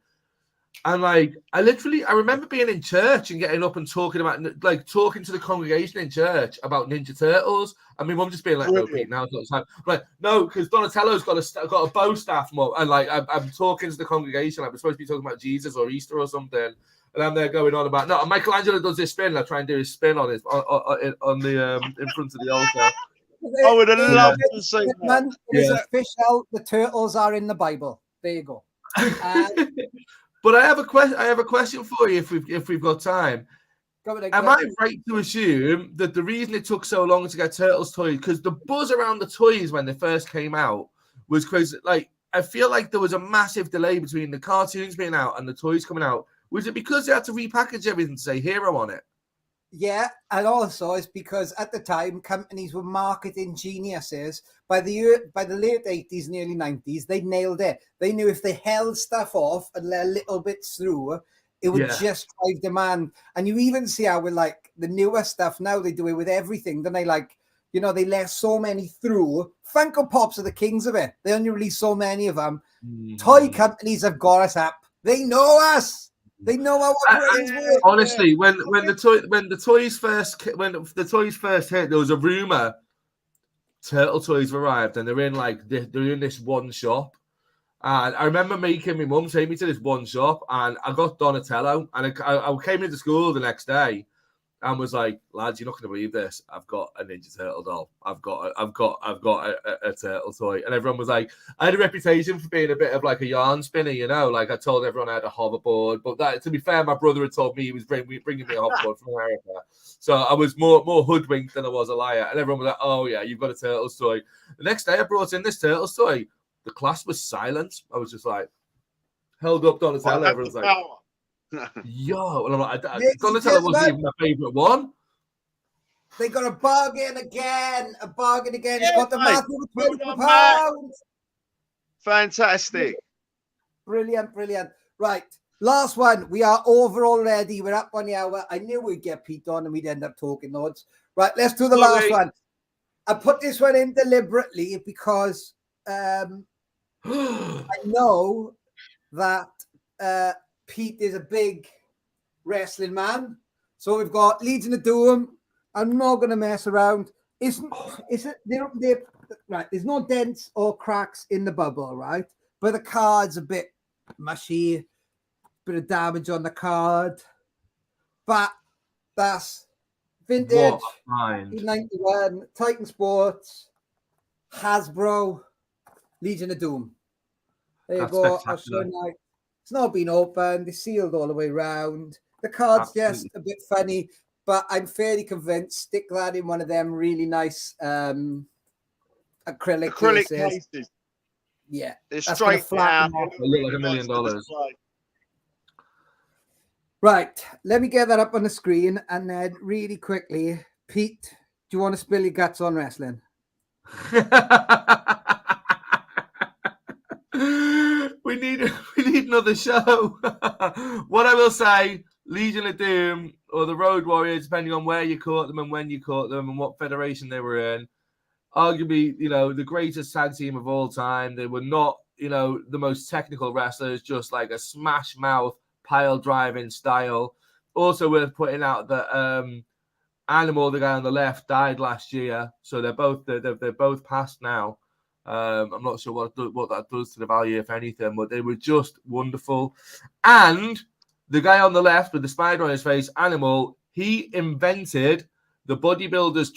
And like I remember being in church and getting up and talking to the congregation in church about Ninja Turtles. I mean, mum just being like, "No, Pete, now's not the time." I'm like, no, because Donatello's got a bow staff, mum, and like I'm talking to the congregation. Like we're supposed to be talking about Jesus or Easter or something, and I'm there going on about no. Michelangelo does this spin. I try and do his spin on the in front of the altar.
I would have loved to see that.
It's official. The turtles are in the Bible. There you go.
But I have a question for you if we've got time. Am I right to assume that the reason it took so long to get Turtles toys, because the buzz around the toys when they first came out was crazy? Like I feel like there was a massive delay between the cartoons being out and the toys coming out. Was it because they had to repackage everything to say Hero on it?
Yeah, and also it's because at the time companies were marketing geniuses. By the late 80s and early 90s, they nailed it. They knew if they held stuff off and let little bits through, it would just drive demand. And you even see how with like the newer stuff now, they do it with everything. Then they they let so many through. Funko Pops are the kings of it. They only release so many of them. Toy companies have got us up. They know us. They know our brains work.
Honestly, when the toys first hit, there was a rumor Turtle toys arrived, and they're in this one shop. And I remember my mum taking me to this one shop, and I got Donatello, and I came into school the next day and was like, lads, you're not going to believe this. I've got a Ninja Turtle doll. I've got a turtle toy. And everyone was like, I had a reputation for being a bit of like a yarn spinner, like I told everyone I had a hoverboard. But to be fair, my brother had told me he was bringing me a hoverboard from America. So I was more hoodwinked than I was a liar. And everyone was like, oh yeah, you've got a Turtles toy. The next day I brought in this Turtles toy. The class was silent. I was just like, held up Donatello. Everyone's like, yo, and I'm like, Donatello wasn't even my favourite one.
They got a bargain again. It's got the massive £20.
Fantastic.
Brilliant. Right. Last one. We are over already. We're up on the hour. I knew we'd get Pete on and we'd end up talking loads. Right. Let's do the last one. I put this one in deliberately because I know that Pete is a big wrestling man. So we've got Legion of Doom. I'm not going to mess around. Is it? Right. There's no dents or cracks in the bubble, right? But the card's a bit mushy, bit of damage on the card. But that's vintage, 1991, Titan Sports, Hasbro, Legion of Doom. There you go. I'll show you. It's not been opened. It's sealed all the way around. The card's just a bit funny, but I'm fairly convinced. Stick that in one of them really nice acrylic cases. Yeah,
it's straight out.
They look like $1 million.
Right, let me get that up on the screen, and then really quickly, Pete, do you want to spill your guts on wrestling?
We need another show. What I will say, Legion of Doom or the Road Warriors, depending on where you caught them and when you caught them and what federation they were in, arguably, the greatest tag team of all time. They were not, the most technical wrestlers, just like a smash mouth pile driving style. Also worth putting out that Animal, the guy on the left, died last year, so they're both passed now. I'm not sure what that does to the value, if anything, but they were just wonderful. And the guy on the left with the spider on his face, Animal, he invented the bodybuilder's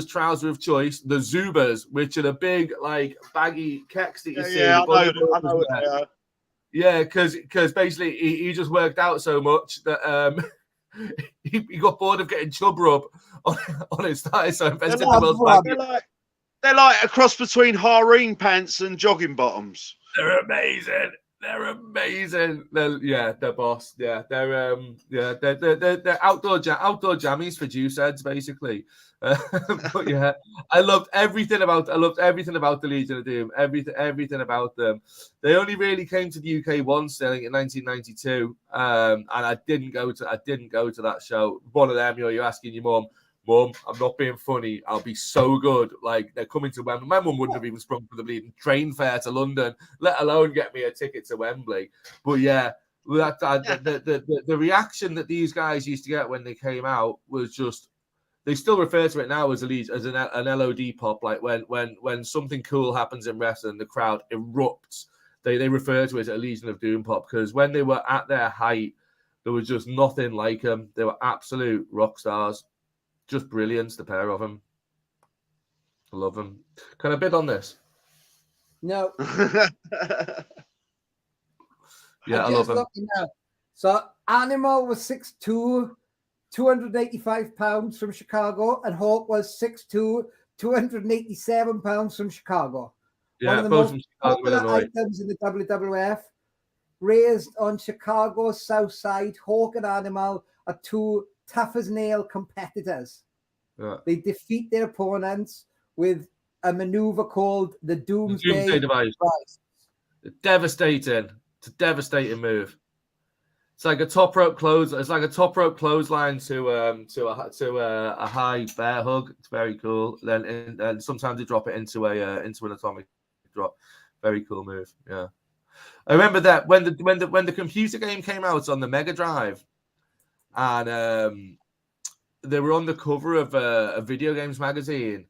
trouser of choice, the Zubas, which are the big, like, baggy kecks that you see.
Yeah, I know what they are.
Yeah, because basically he just worked out so much that he got bored of getting chub rub on his thighs, so invented the world's baggy.
They're like a cross between harem pants and jogging bottoms.
They're amazing. They're boss. Yeah, they're outdoor jammies for juice heads, basically. But yeah, I loved everything about the Legion of Doom. Everything about them. They only really came to the UK once, I think, in 1992, and I didn't go to that show. One of them, you're asking your mum. Mum, I'm not being funny. I'll be so good. Like, they're coming to Wembley. My mum wouldn't have even sprung for the bleeding train fare to London, let alone get me a ticket to Wembley. But yeah, the reaction that these guys used to get when they came out was just. They still refer to it now as an LOD pop. Like when something cool happens in wrestling, the crowd erupts. They refer to it as a Legion of Doom pop, because when they were at their height, there was just nothing like them. They were absolute rock stars. Just brilliance, the pair of them. I love them. Can I bid on this?
No.
Yeah, I love them.
So Animal was 6'2", 285 pounds from Chicago, and Hawk was 6'2", 287 pounds from Chicago.
Yeah,
one of the most popular items in the WWF. Raised on Chicago's South Side, Hawk and Animal are two tough as nail competitors.
Yeah.
They defeat their opponents with a maneuver called the Doomsday Device.
It's a devastating move. It's like a top rope close. It's like a top rope clothesline to a high bear hug. It's very cool. Then sometimes they drop it into an atomic drop. Very cool move. Yeah, I remember that when the computer game came out on the Mega Drive, and they were on the cover of a video games magazine.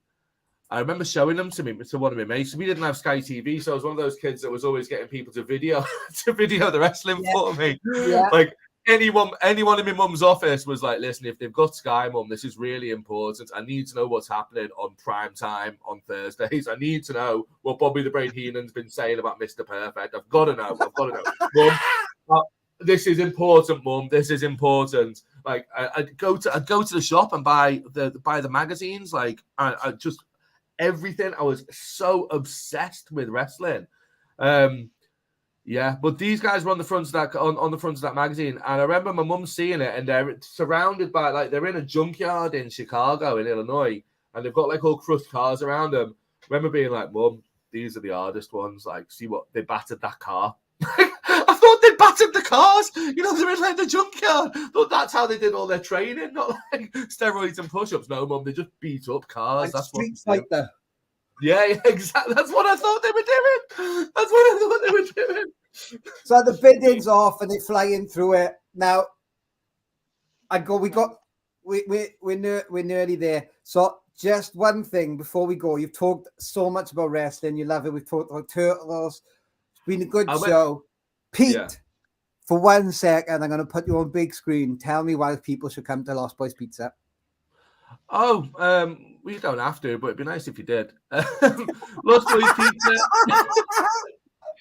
I remember showing them to one of my mates. We didn't have Sky TV, so I was one of those kids that was always getting people to video the wrestling for me. Yeah. Like anyone in my mum's office was like, "Listen, if they've got Sky, Mum, this is really important. I need to know what's happening on prime time on Thursdays. I need to know what Bobby the Brain Heenan's been saying about Mr. Perfect. I've got to know. Mum, this is important, Mum. This is important." Like I'd go to the shop and buy the magazines. Like I just. Everything. I was so obsessed with wrestling. Yeah, but these guys were on the front of that magazine, and I remember my mum seeing it, and they're surrounded by, like, they're in a junkyard in Chicago, in Illinois, and they've got like all crushed cars around them. I remember being like, "Mum, these are the hardest ones. Like, see what they battered that car." I thought they battered the cars. They're in like the junkyard. I thought that's how they did all their training, not like steroids and push-ups. No, Mum, they just beat up cars.
Like
that's
Street Fighter.
Yeah, exactly. That's what I thought they were doing.
So the bidding's off and they're flying through it. Now, we're nearly there. So just one thing before we go. You've talked so much about wrestling. You love it. We've talked about turtles. It's been a good show. Pete, for 1 second, I'm going to put you on big screen. Tell me why people should come to Lost Boys Pizza.
Oh, we don't have to, but it'd be nice if you did. Lost Boys Pizza.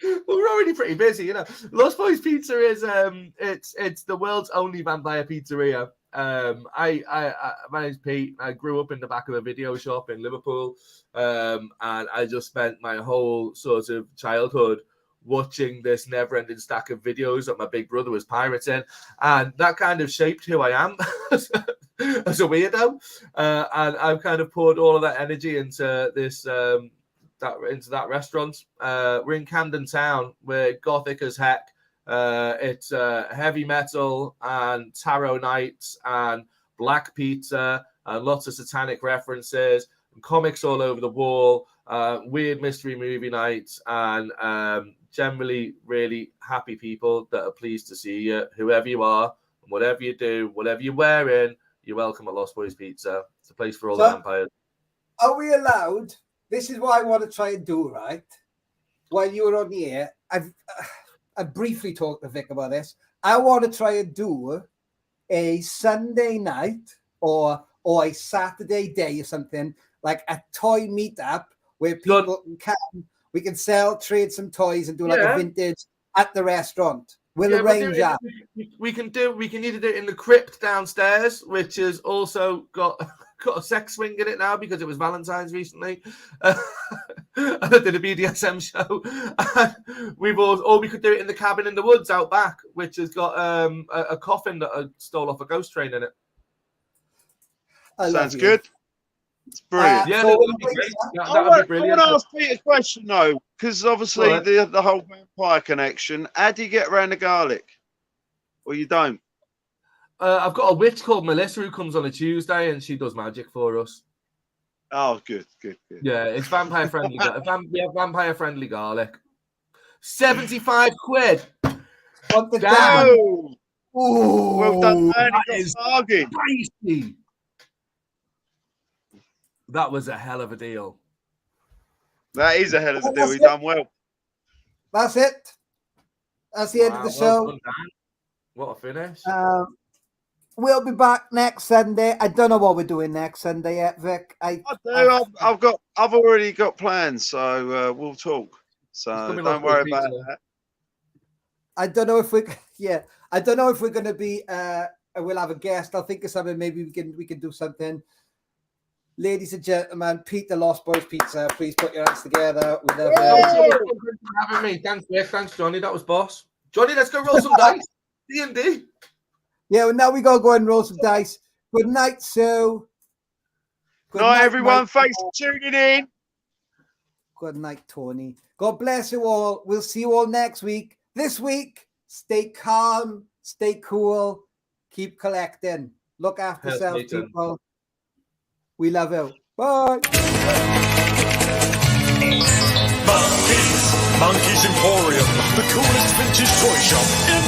Well, we're already pretty busy, you know. Lost Boys Pizza is it's the world's only vampire pizzeria. My name's Pete. I grew up in the back of a video shop in Liverpool, and I just spent my whole sort of childhood watching this never-ending stack of videos that my big brother was pirating, and that kind of shaped who I am as a weirdo. And I've kind of poured all of that energy into this. Into that restaurant. We're in Camden Town. We're gothic as heck. It's heavy metal and tarot nights and black pizza and lots of satanic references and comics all over the wall. Weird mystery movie nights and generally really happy people that are pleased to see you, whoever you are, and whatever you do, whatever you're wearing. You're welcome at Lost Boys Pizza. It's a place for all the vampires.
Are we allowed? This is what I want to try and do, right? While you were on the air, I briefly talked to Vic about this. I want to try and do a Sunday night or a Saturday day or something, like a toy meetup where people can come. We can trade some toys and do like a vintage at the restaurant. We'll arrange that.
We can either do it in the crypt downstairs, which has also got a sex swing in it now because it was Valentine's recently. I did a BDSM show. Or we could do it in the cabin in the woods out back, which has got a coffin that I stole off a ghost train in it.
Sounds good. It's brilliant.
That would be great. That would be brilliant.
I want to ask Pete a question though, because obviously the whole vampire connection. How do you get around the garlic? Or you don't?
I've got a witch called Melissa who comes on a Tuesday and she does magic for us.
Oh, good.
Yeah, it's vampire friendly. Vampire friendly garlic. 75 quid.
What the
damn?
Ooh,
well done, man.
That is crazy. That was a hell of a deal.
That is a hell of a deal. You've done well.
That's it. That's the end of the show.
Well done, what a finish.
We'll be back next Sunday. I don't know what we're doing next Sunday yet, Vic. I've
already got plans, so we'll talk. So don't worry about that.
I don't know if we're going to be. We'll have a guest. I'll think of something. Maybe we can do something. Ladies and gentlemen, Pete the Lost Boys Pizza. Please put your hands together. We love
you. Having me. Thanks, Vic. Thanks, Johnny. That was boss. Johnny, let's go roll some dice. D&D.
Yeah, well, now we got to go and roll some dice. Good night, Sue.
Good night, everyone. Thanks for tuning in.
Good night, Tony. God bless you all. We'll see you all next week. This week, stay calm, stay cool, keep collecting. Look after yourselves, people. We love you. Bye.
Monkeys Emporium, the coolest vintage toy shop in